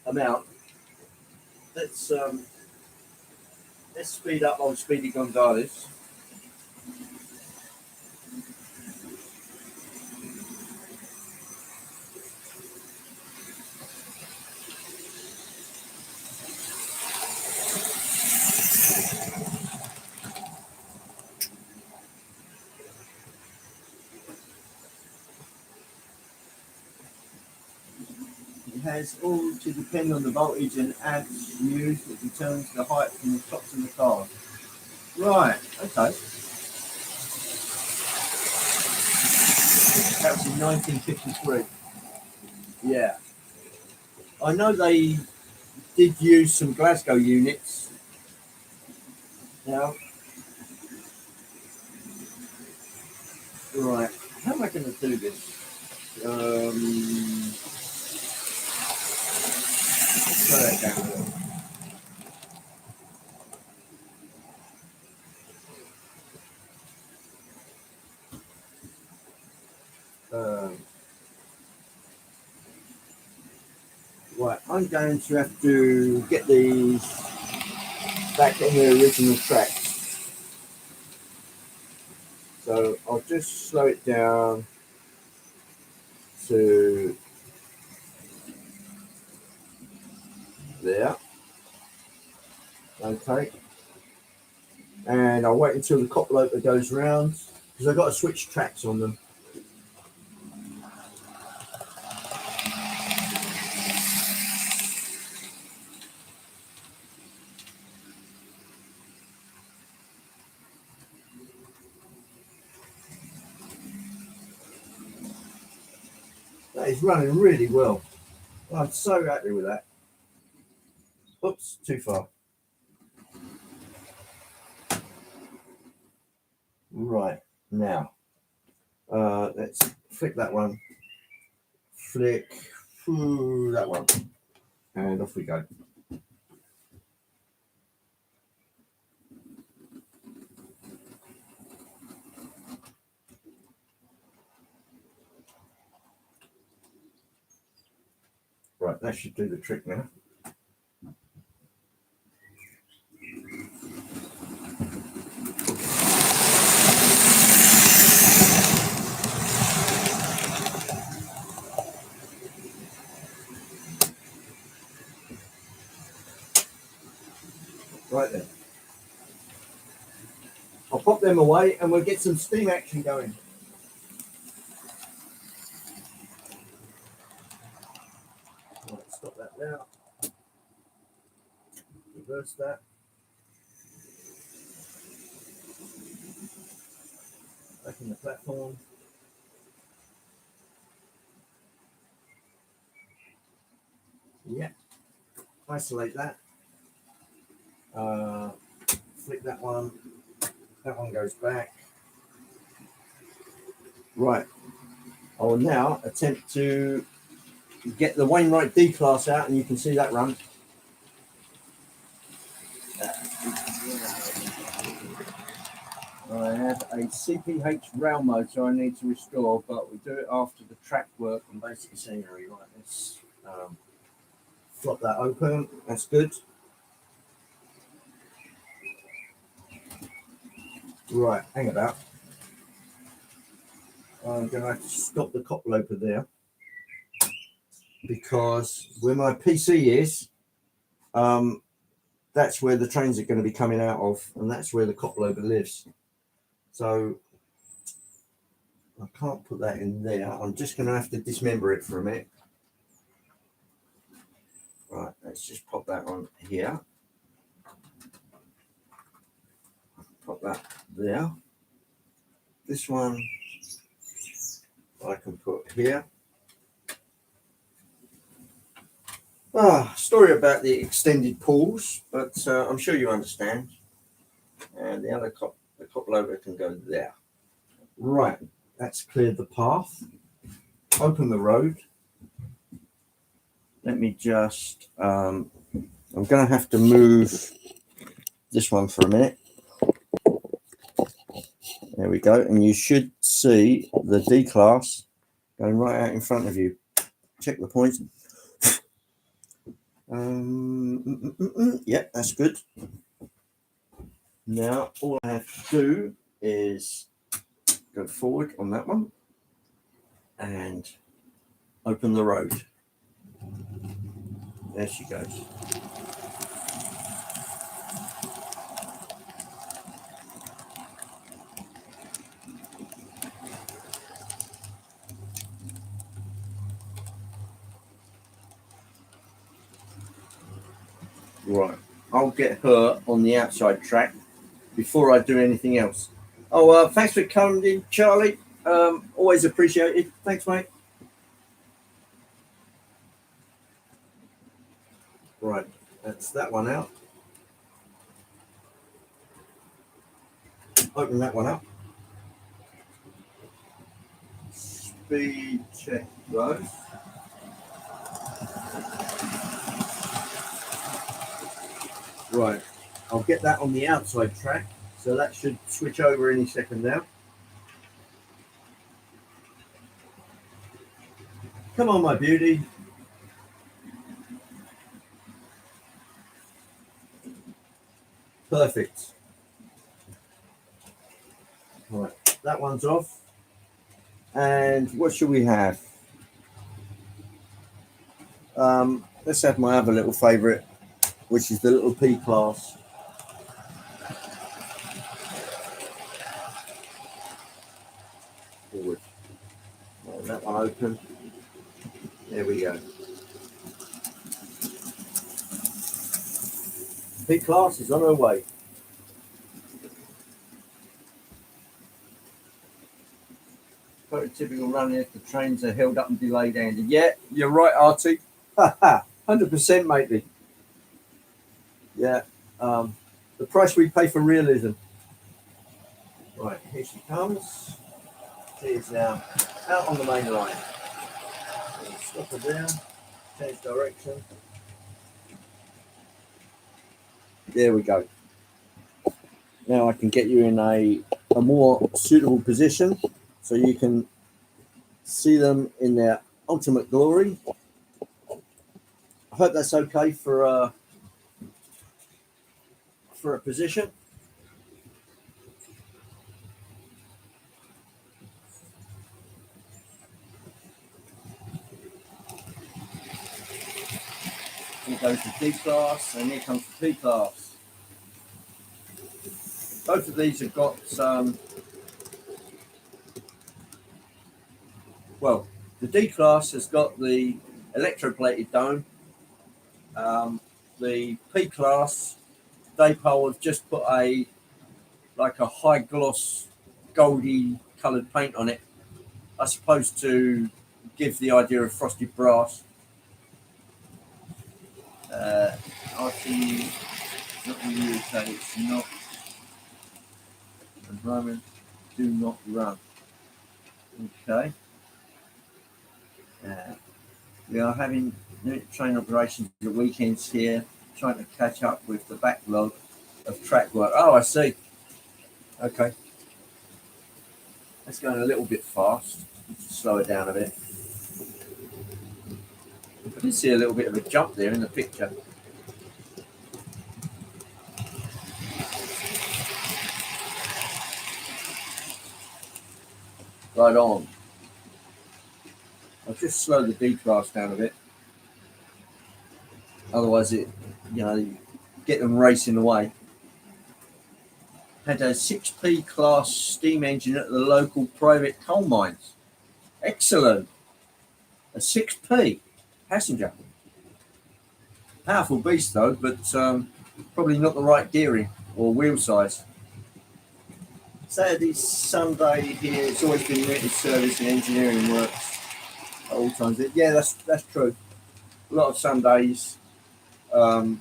amount. Let's speed up old Speedy Gonzales. It has all to depend on the voltage and amps used that determines the height from the tops of the car. Right, okay. That was in 1953. Yeah. I know they did use some Glasgow units. Now, right, how am I going to do this? Slow that down a little. Right, I'm going to have to get these back on the original tracks. So I'll just slow it down to there. Okay. And I'll wait until the cop loader goes round, because I've got to switch tracks on them. That is running really well. I'm so happy with that. Oops, too far. Right, now, let's flick that one. Flick through that one. And off we go. Right, that should do the trick now. Right then. I'll pop them away and we'll get some steam action going. Right, stop that now. Reverse that. Back in the platform. Yeah. Isolate that. Flick that one. That one goes back. Right. I will now attempt to get the Wainwright D class out, and you can see that run. I have a CPH rail motor I need to restore, but we do it after the track work and basic scenery. Right, let's flop that open. That's good. Right, hang about. I'm going to have to stop the copper open there because where my PC is, that's where the trains are going to be coming out of, and that's where the copper open lives. So I can't put that in there. I'm just going to have to dismember it for a minute. Right, let's just pop that on here. Pop that there. This one I can put here. Story about the extended pulls, but I'm sure you understand. And the other the copper over can go there. Right, that's cleared the path. Open the road. Let me just, I'm going to have to move this one for a minute. There we go. And you should see the D-class going right out in front of you. Check the points. Yep, that's good. Now, all I have to do is go forward on that one and open the road. There she goes. Right, I'll get her on the outside track before I do anything else. Oh, thanks for coming, Charlie. Always appreciated. Thanks, mate. Right, that's that one out. Open that one up. Speed check those. Right, I'll get that on the outside track, so that should switch over any second now. Come on, my beauty. Perfect. Right, that one's off. And what should we have? Let's have my other little favourite, which is the little P class. Forward. Right, that one open. There we go. P class is on her way. Prototypical running if the trains are held up and delayed, Andy. Yeah, you're right, Artie. 100%, matey. Yeah. The price we pay for realism. Right, here she comes. She is now out on the main line. Stop her down. Change direction. There we go. Now I can get you in a more suitable position so you can see them in their ultimate glory. I hope that's okay for a position. Here goes the D class, and here comes the P class. Both of these have got well, the D class has got the electroplated dome. The P class, Daypole have just put a high gloss goldy coloured paint on it, I suppose to give the idea of frosted brass. RT, not in the UK, it's not. At the moment, do not run. Okay. We are having train operations at weekends here, trying to catch up with the backlog of track work. Oh, I see. Okay. That's going a little bit fast. Slow it down a bit. I did see a little bit of a jump there in the picture. Right on. I'll just slow the D-class down a bit. Otherwise it, get them racing away. Had a 6p class steam engine at the local private coal mines. Excellent. A 6p passenger. Powerful beast though, but probably not the right gearing or wheel size. Saturday, Sunday here, it's always been rented service and engineering works at all times. Yeah, that's true. A lot of Sundays and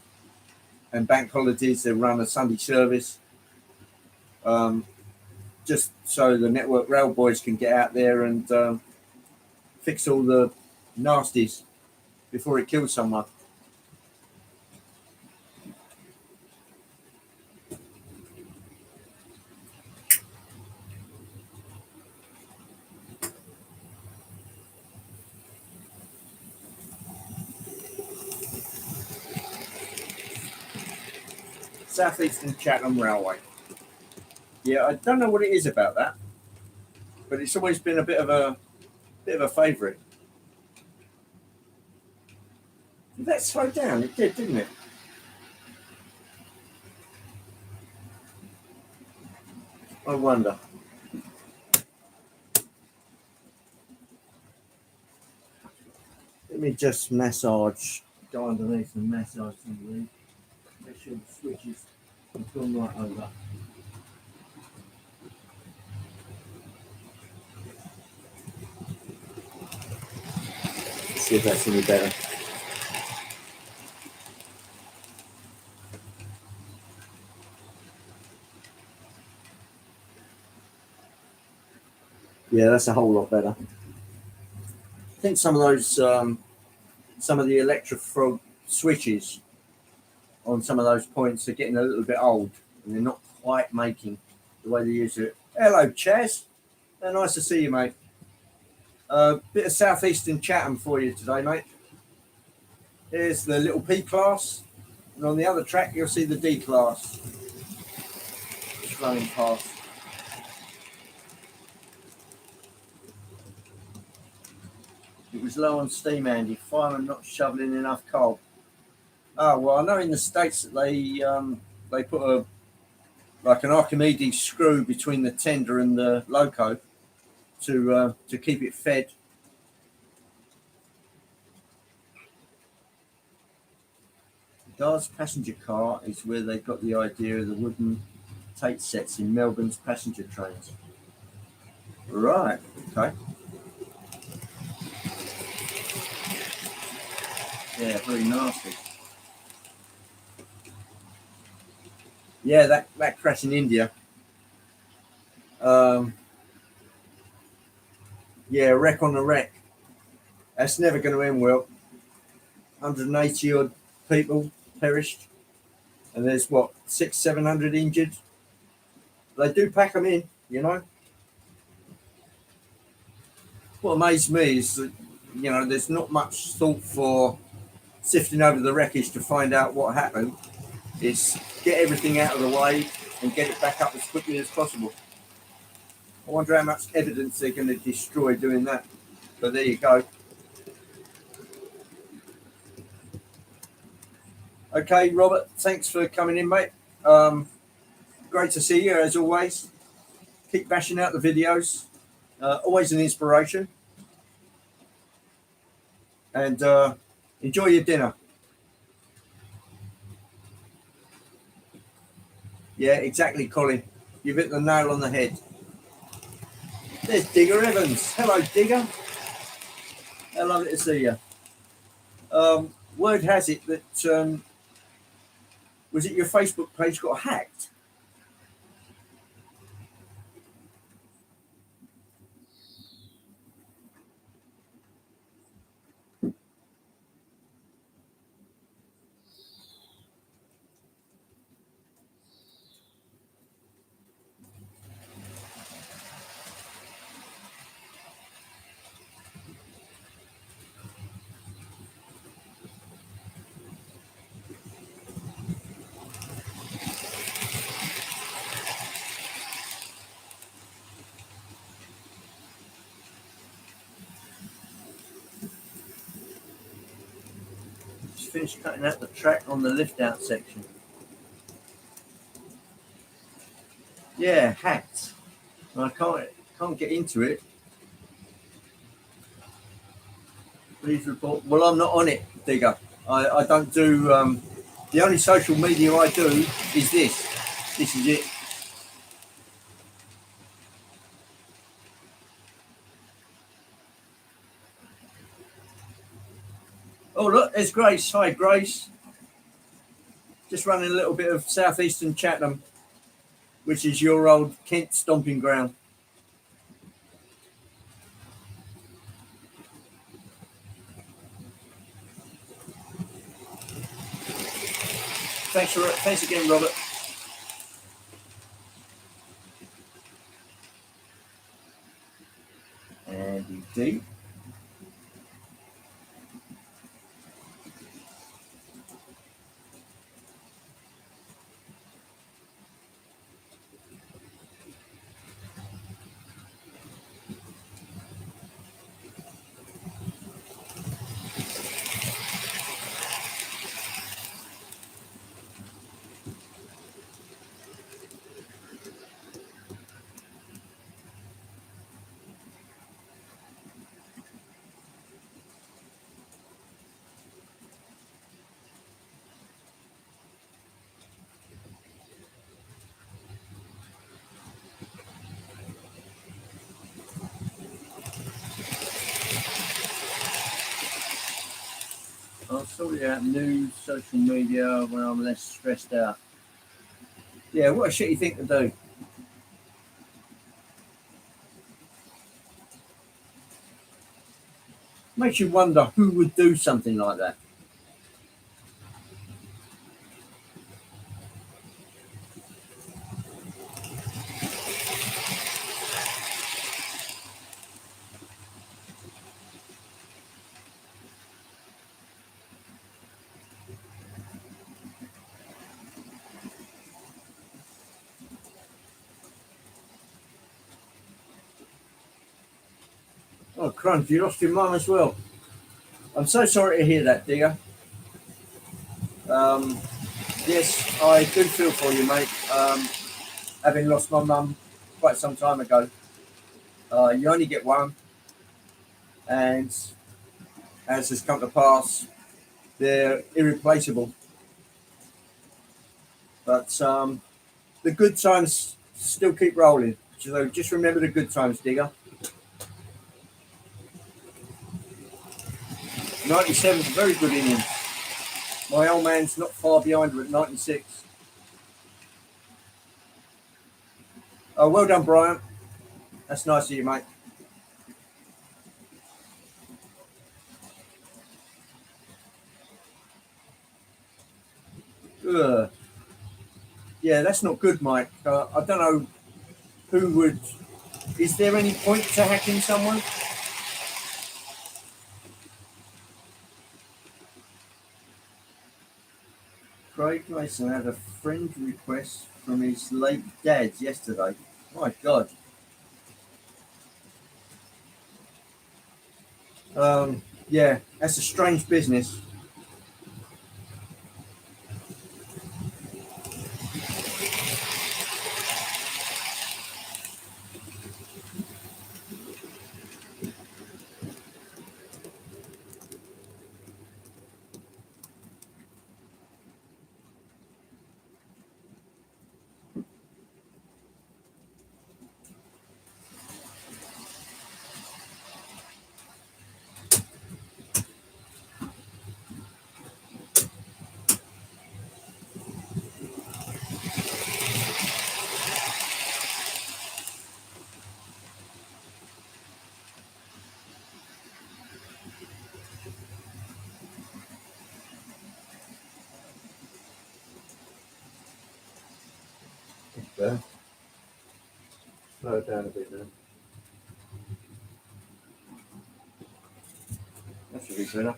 bank holidays, they run a Sunday service. Just so the Network Rail boys can get out there and fix all the nasties before it kills someone. South Eastern Chatham Railway. Yeah, I don't know what it is about that, but it's always been a bit of a favourite. Did that slow down? It did, didn't it? I wonder. Let me just go underneath and massage some of these. Make sure the switches have gone right over. Let's see if that's any better. Yeah, that's a whole lot better. I think some of those, some of the electrofrog switches on some of those points are getting a little bit old and they're not quite making the way they used to. Hello, Chaz. Nice to see you, mate. Bit of southeastern Chatham for you today, mate. Here's the little P class, and on the other track you'll see the D class. Just running past. It was low on steam, Andy. Fireman not shoveling enough coal. Oh well, I know in the States that they put an Archimedes screw between the tender and the loco to keep it fed. Guard's passenger car is where they got the idea of the wooden Tate sets in Melbourne's passenger trains. Right. Okay. Yeah, very nasty. Yeah, that crash in India. Yeah, wreck on the wreck. That's never going to end well. 180 odd people perished, and there's what 600-700 injured. They do pack them in, you know. What amazed me is that there's not much thought for sifting over the wreckage to find out what happened. It's get everything out of the way and get it back up as quickly as possible. I wonder how much evidence they're going to destroy doing that. But there you go. Okay, Robert, thanks for coming in, mate. Great to see you, as always. Keep bashing out the videos. Always an inspiration. And enjoy your dinner. Yeah, exactly, Colin. You've hit the nail on the head. There's Digger Evans. Hello, Digger. I love it to see you. Word has it that was it your Facebook page got hacked? just finished cutting out the track on the lift out section. Yeah, hacked. I can't get into it. Please report. Well, I'm not on it, Digger. I don't do. The only social media I do is this. This is it. Oh, look, there's Grace. Hi, Grace. Just running a little bit of southeastern Chatham, which is your old Kent stomping ground. Thanks again, Robert. And indeed. I'll sort out news, social media when I'm less stressed out. Yeah, what a shitty thing to do. Makes you wonder who would do something like that. Oh, crunch, you lost your mum as well. I'm so sorry to hear that, Digger. Yes, I do feel for you, mate. Having lost my mum quite some time ago, you only get one, and as has come to pass, they're irreplaceable. But the good times still keep rolling. So just remember the good times, Digger. 97 is a very good innings. My old man's not far behind her at 96. Oh, well done, Brian. That's nice of you, mate. Ugh. Yeah, that's not good, Mike. I don't know who would. Is there any point to hacking someone? Craig Mason had a friend request from his late dad yesterday. My God. Yeah, that's a strange business. Okay. Slow it down a bit now. That should be better.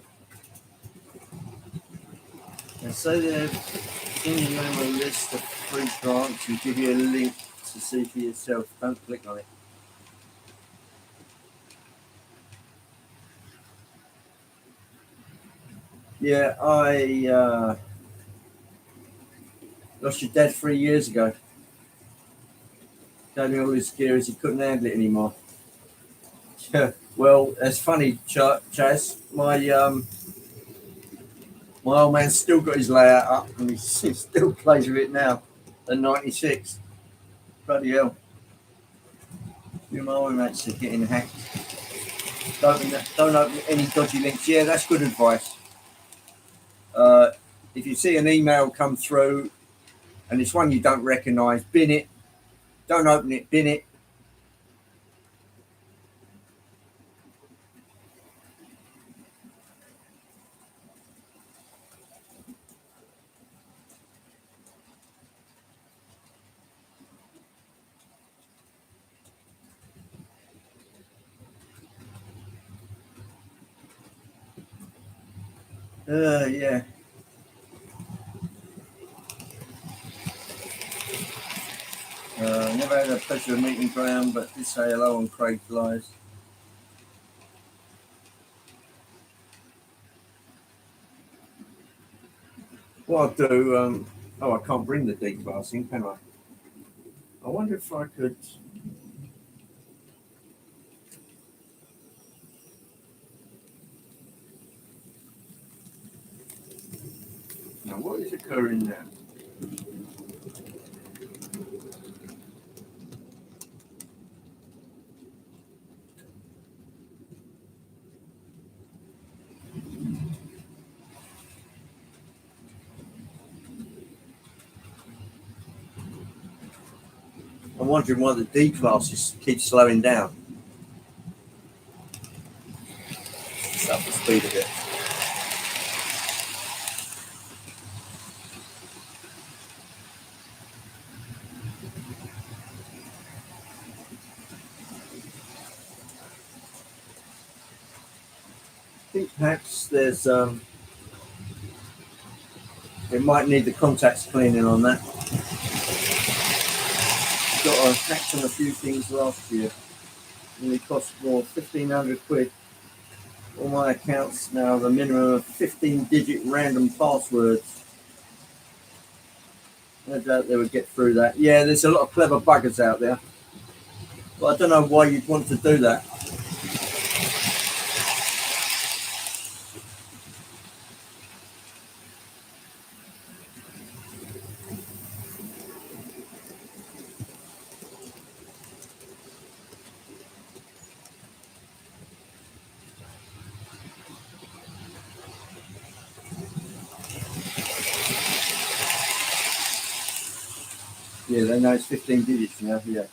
And so they've in your name a list of free grants and give you a link to see for yourself. Don't click on it. Yeah, I lost your dad 3 years ago. Gave me all his gears, he couldn't handle it anymore. Yeah, well, it's funny, Chaz. My old man's still got his layout up, and he still plays with it now. At 96, bloody hell. You know, my mates are getting hacked. Don't open any dodgy links. Yeah, that's good advice. If you see an email come through and it's one you don't recognise, bin it. Don't open it, bin it. Yeah. Never had a pleasure of meeting Graham, but did say hello on Craig Flies. What I'll do, I can't bring the deep glassing, can I? I wonder if I could. Now, what is occurring now? I'm wondering why the D classes keep slowing down. It's up the speed of it. I think perhaps there's it might need the contacts cleaning on that. Got a hacked on a few things last year. And it cost more, 1,500 quid. All my accounts now have a minimum of 15-digit random passwords. No doubt they would get through that. Yeah, there's a lot of clever buggers out there. But I don't know why you'd want to do that. Yeah, they know it's 15 digits now, yeah.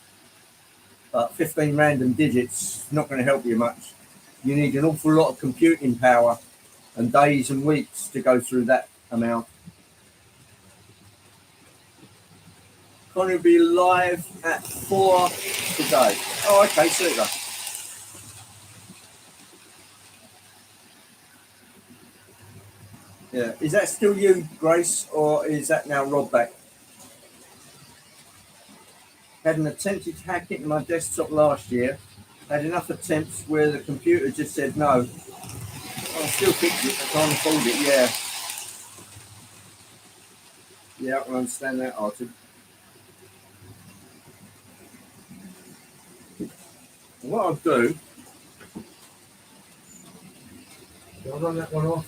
But 15 random digits not going to help you much. You need an awful lot of computing power and days and weeks to go through that amount. Going to be live at 4 today. Oh, okay, super. Yeah, is that still you, Grace, or is that now Rob back? Had an attempted hack into my desktop last year. Had enough attempts where the computer just said no. I'll still fix it. I can't afford it. Yeah. Yeah, I can understand that, Archie. What I'll do, I'll run that one off.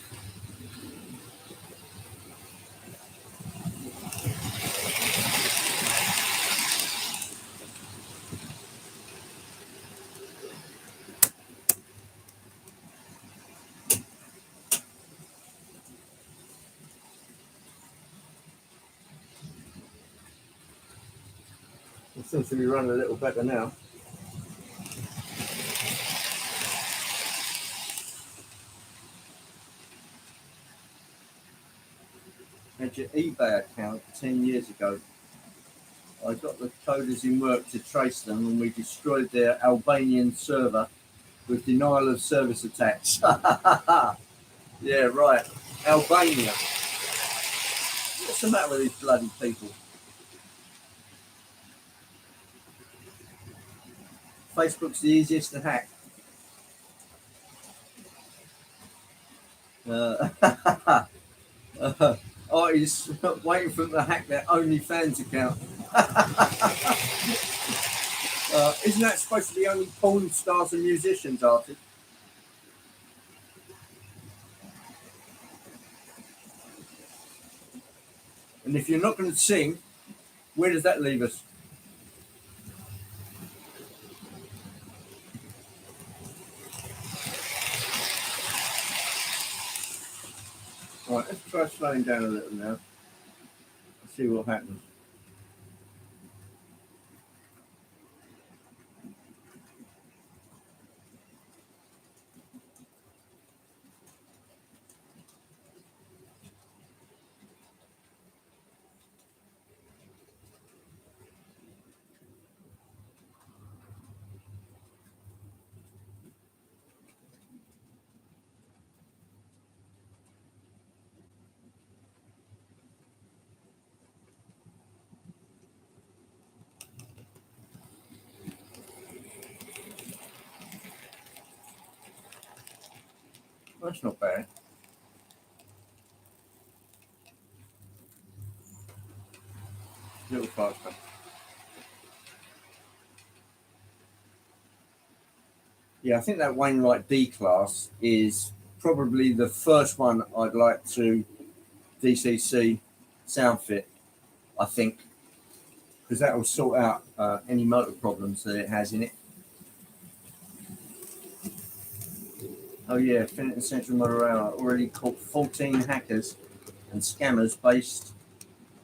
It seems to be running a little better now. Had your eBay account 10 years ago. I got the coders in work to trace them and we destroyed their Albanian server with denial of service attacks. Yeah, right. Albania. What's the matter with these bloody people? Facebook's the easiest to hack. boys waiting for them to hack their OnlyFans account. Isn't that supposed to be only porn stars and musicians, Artie? And if you're not going to sing, where does that leave us? Right, let's try slowing down a little now. Let's see what happens. That's not bad. A little faster. Yeah, I think that Wainwright D class is probably the first one I'd like to DCC sound fit, I think, because that will sort out any motor problems that it has in it. Oh yeah, Finniton Central Motorella already caught 14 hackers and scammers based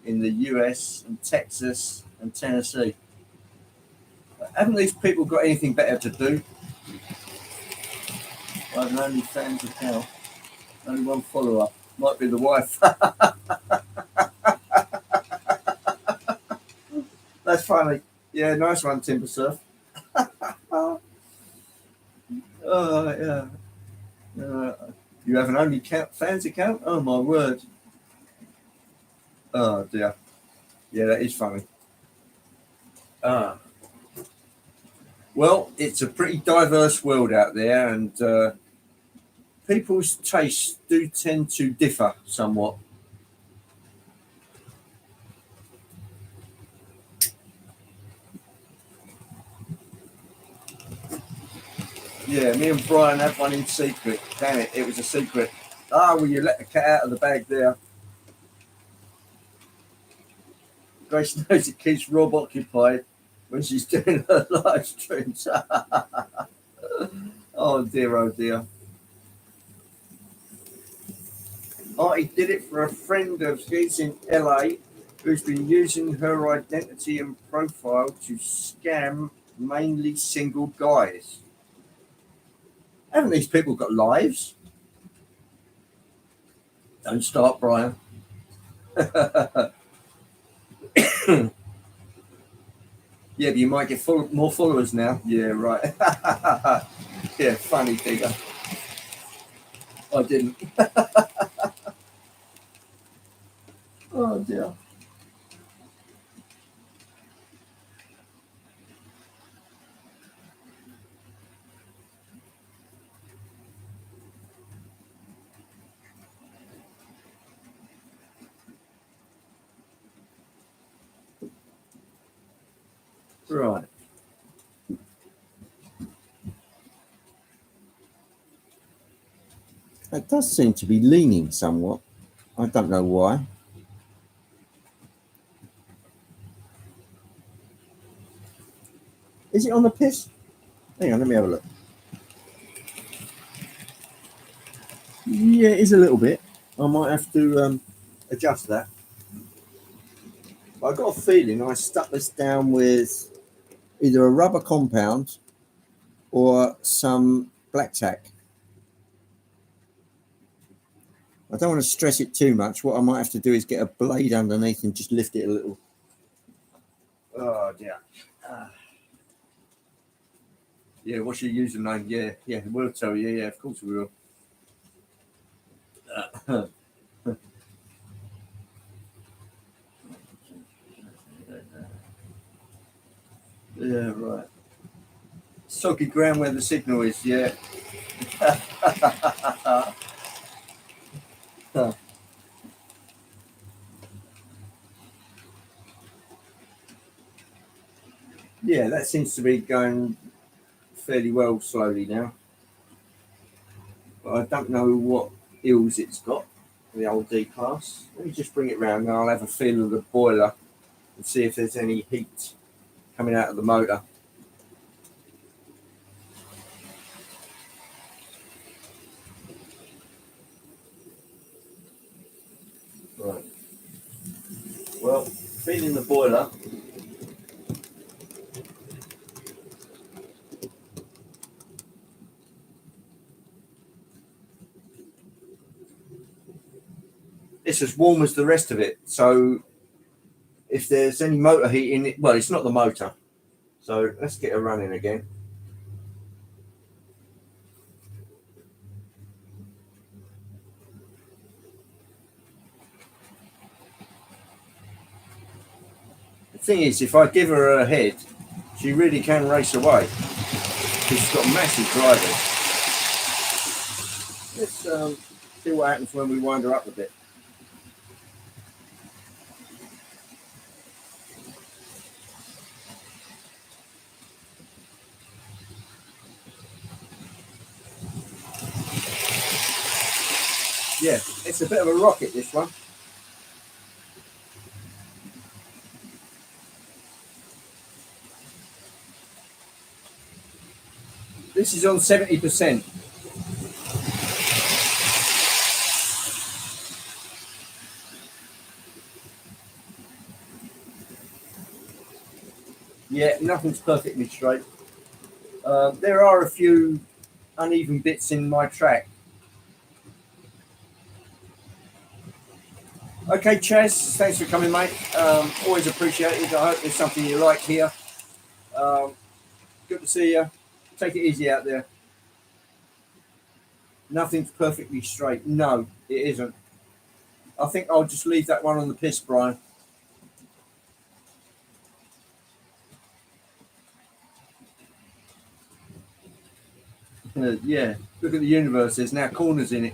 in the US and Texas and Tennessee. Haven't these people got anything better to do? I have an OnlyFans account, only one follower, might be the wife. That's funny. Yeah, nice one, Timber Surf. Oh yeah. You have an OnlyFans account? Oh my word. Oh dear. Yeah, that is funny. Well, it's a pretty diverse world out there, and people's tastes do tend to differ somewhat. Yeah, me and Brian had one in secret. Damn it, it was a secret. Well, you let the cat out of the bag there. Grace knows it keeps Rob occupied when she's doing her live streams. Oh dear, oh dear. Artie did it for a friend of his in LA who's been using her identity and profile to scam mainly single guys. Haven't these people got lives? Don't start, Brian. Yeah, but you might get more followers now. Yeah, right. Yeah, funny figure. I didn't. Oh dear. Right. It does seem to be leaning somewhat. I don't know why. Is it on the piss? Hang on, let me have a look. Yeah, it is a little bit. I might have to adjust that. I got a feeling I stuck this down with either a rubber compound or some black tack. I don't want to stress it too much. What I might have to do is get a blade underneath and just lift it a little. Oh dear. Yeah, what's your username? Yeah, we'll tell you. Yeah, of course we will. Yeah, right. Soggy ground where the signal is, yeah. Yeah, that seems to be going fairly well slowly now. But I don't know what ills it's got, the old D-class. Let me just bring it round and I'll have a feel of the boiler and see if there's any heat coming out of the motor. Right. Well, feeling the boiler. It's as warm as the rest of it. So if there's any motor heat in it, well, it's not the motor. So let's get her running again. The thing is, if I give her a head, she really can race away. She's got massive drivers. Let's see what happens when we wind her up a bit. Yeah, it's a bit of a rocket, this one. This is on 70%. Yeah, nothing's perfectly straight. There are a few uneven bits in my track. Okay, Chaz, thanks for coming, mate. Always appreciated. I hope there's something you like here. Good to see you. Take it easy out there. Nothing's perfectly straight. No, it isn't. I think I'll just leave that one on the piss, Brian. Yeah, look at the universe. There's now corners in it.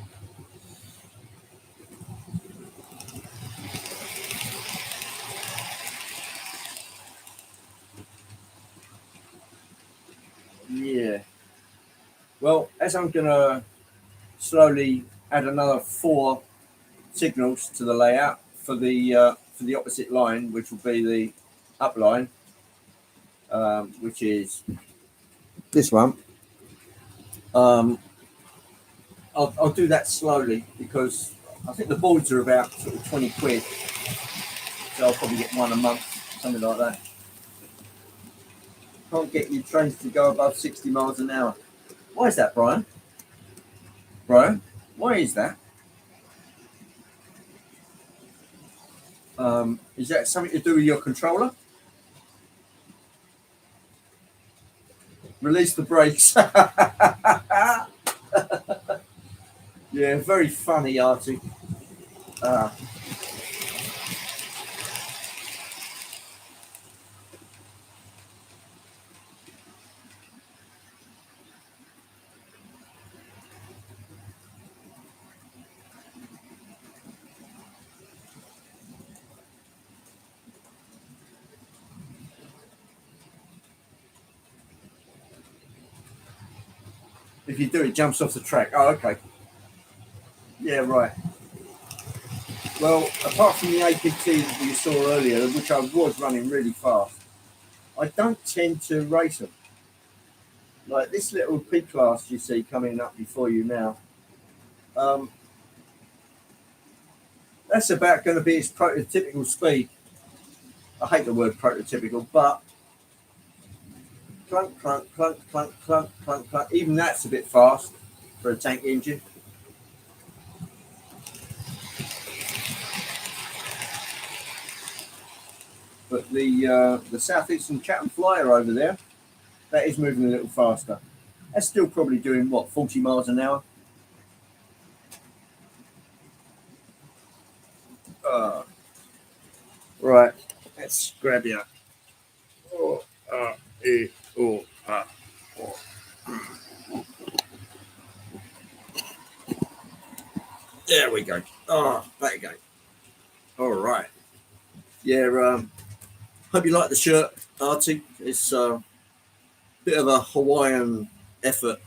Yeah. Well, as I'm going to slowly add another 4 signals to the layout for the opposite line, which will be the up line, which is this one. I'll do that slowly because I think the boards are about sort of 20 quid, so I'll probably get one a month, something like that. Can't get your trains to go above 60 miles an hour. Why is that, Brian? Brian, why is that? Is that something to do with your controller? Release the brakes. Yeah, very funny, Artie. If you do, it jumps off the track. Oh, okay. Yeah, right. Well, apart from the APT that you saw earlier, which I was running really fast, I don't tend to race them. Like this little P class you see coming up before you now, um, that's about going to be its prototypical speed. I hate the word prototypical, but clunk, clunk, clunk, clunk, clunk, clunk, clunk. Even that's a bit fast for a tank engine. But the Southeastern Chatham Flyer over there, that is moving a little faster. That's still probably doing what, 40 miles an hour. Right, let's grab you. Oh, oh, oh. There we go. Oh, there you go. All right. Yeah, Hope you like the shirt, Artie. It's a bit of a Hawaiian effort.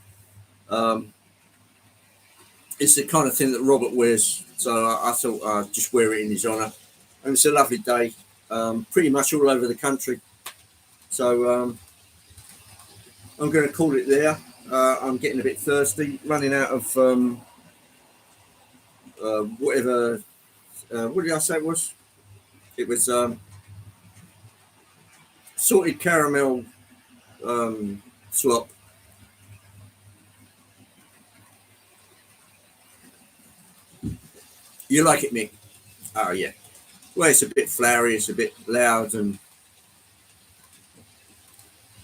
It's the kind of thing that Robert wears, so I thought I'd just wear it in his honour. And it's a lovely day, pretty much all over the country. So I'm going to call it there. I'm getting a bit thirsty, running out of whatever. What did I say it was? It was salted caramel slop. You like it, Mick? Oh, yeah. Well, it's a bit flowery, it's a bit loud, and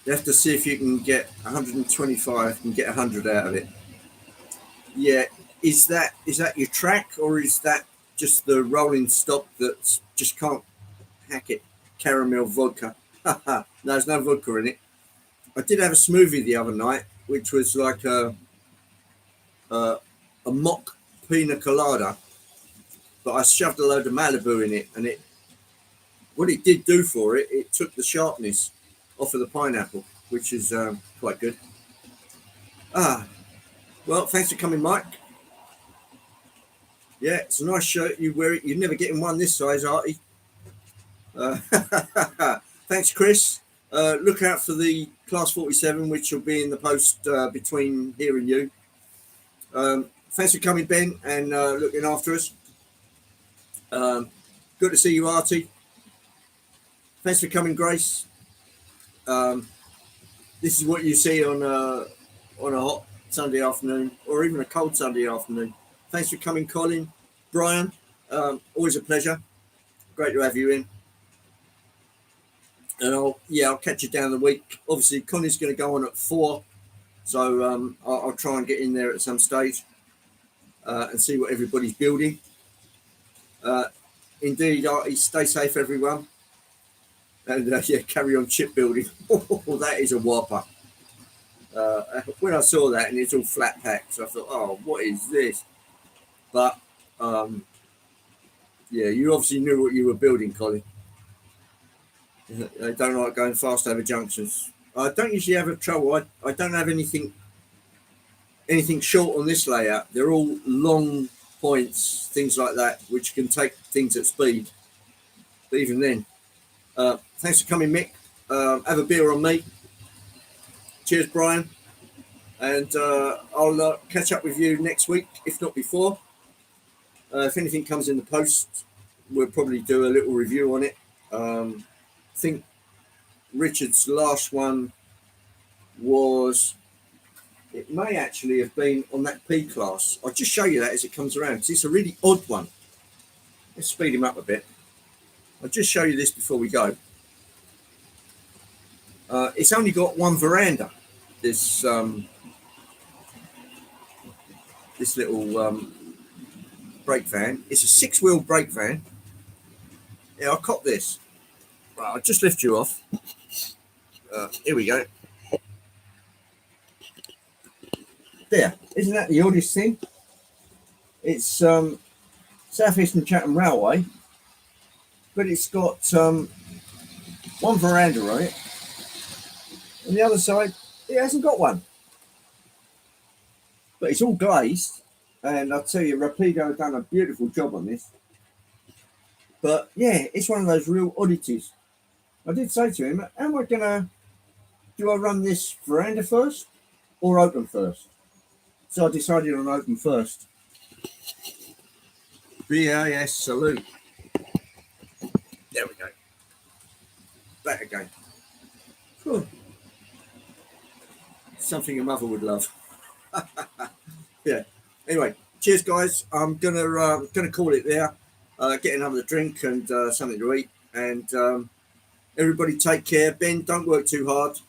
you have to see if you can get 125 and get 100 out of it. Yeah, is that your track, or is that just the rolling stock that just can't hack it? Caramel vodka. No, there's no vodka in it. I did have a smoothie the other night, which was like a mock pina colada, but I shoved a load of Malibu in it, and what it did do for it, it took the sharpness off of the pineapple, which is quite good. Well, thanks for coming, Mike. Yeah, it's a nice shirt. You wear it. You're never getting one this size, Artie. Thanks, Chris. Look out for the Class 47, which will be in the post between here and you. Thanks for coming, Ben, and looking after us. Good to see you, Artie. Thanks for coming, Grace. This is what you see on a hot Sunday afternoon, or even a cold Sunday afternoon. Thanks for coming, Colin. Brian, always a pleasure. Great to have you in. And I'll catch you down the week. Obviously, Connie's going to go on at 4, so I'll try and get in there at some stage and see what everybody's building. Indeed, stay safe, everyone. And carry on chip building. That is a whopper. When I saw that and it's all flat packed, so I thought, oh, what is this? But you obviously knew what you were building, Colin. I don't like going fast over junctions. I don't usually have trouble. I don't have anything short on this layout. They're all long points, things like that, which can take things at speed. But even then, thanks for coming, Mick. Have a beer on me. Cheers, Brian. And I'll catch up with you next week, if not before. If anything comes in the post, we'll probably do a little review on it. I think Richard's last one it may actually have been on that P class. I'll just show you that as it comes around, because it's a really odd one. Let's speed him up a bit. I'll just show you this before we go. It's only got one veranda, this little brake van. It's a 6-wheel brake van. Yeah, I'll cop this. Well, I'll just lift you off. Here we go. There. Isn't that the oddest thing? It's South Eastern Chatham Railway, but it's got one veranda on it. On the other side, it hasn't got one. But it's all glazed, and I'll tell you, Rapido have done a beautiful job on this. But yeah, it's one of those real oddities. I did say to him, do I run this veranda first or open first? So I decided on open first. BAS salute. There we go. Back again. Cool. Something your mother would love. Yeah. Anyway, cheers, guys. I'm gonna call it there. Get another drink and something to eat. And everybody, take care. Ben, don't work too hard.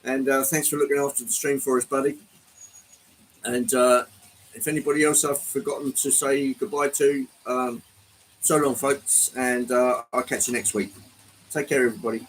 And thanks for looking after the stream for us, buddy. And if anybody else I've forgotten to say goodbye to, so long, folks. And I'll catch you next week. Take care, everybody.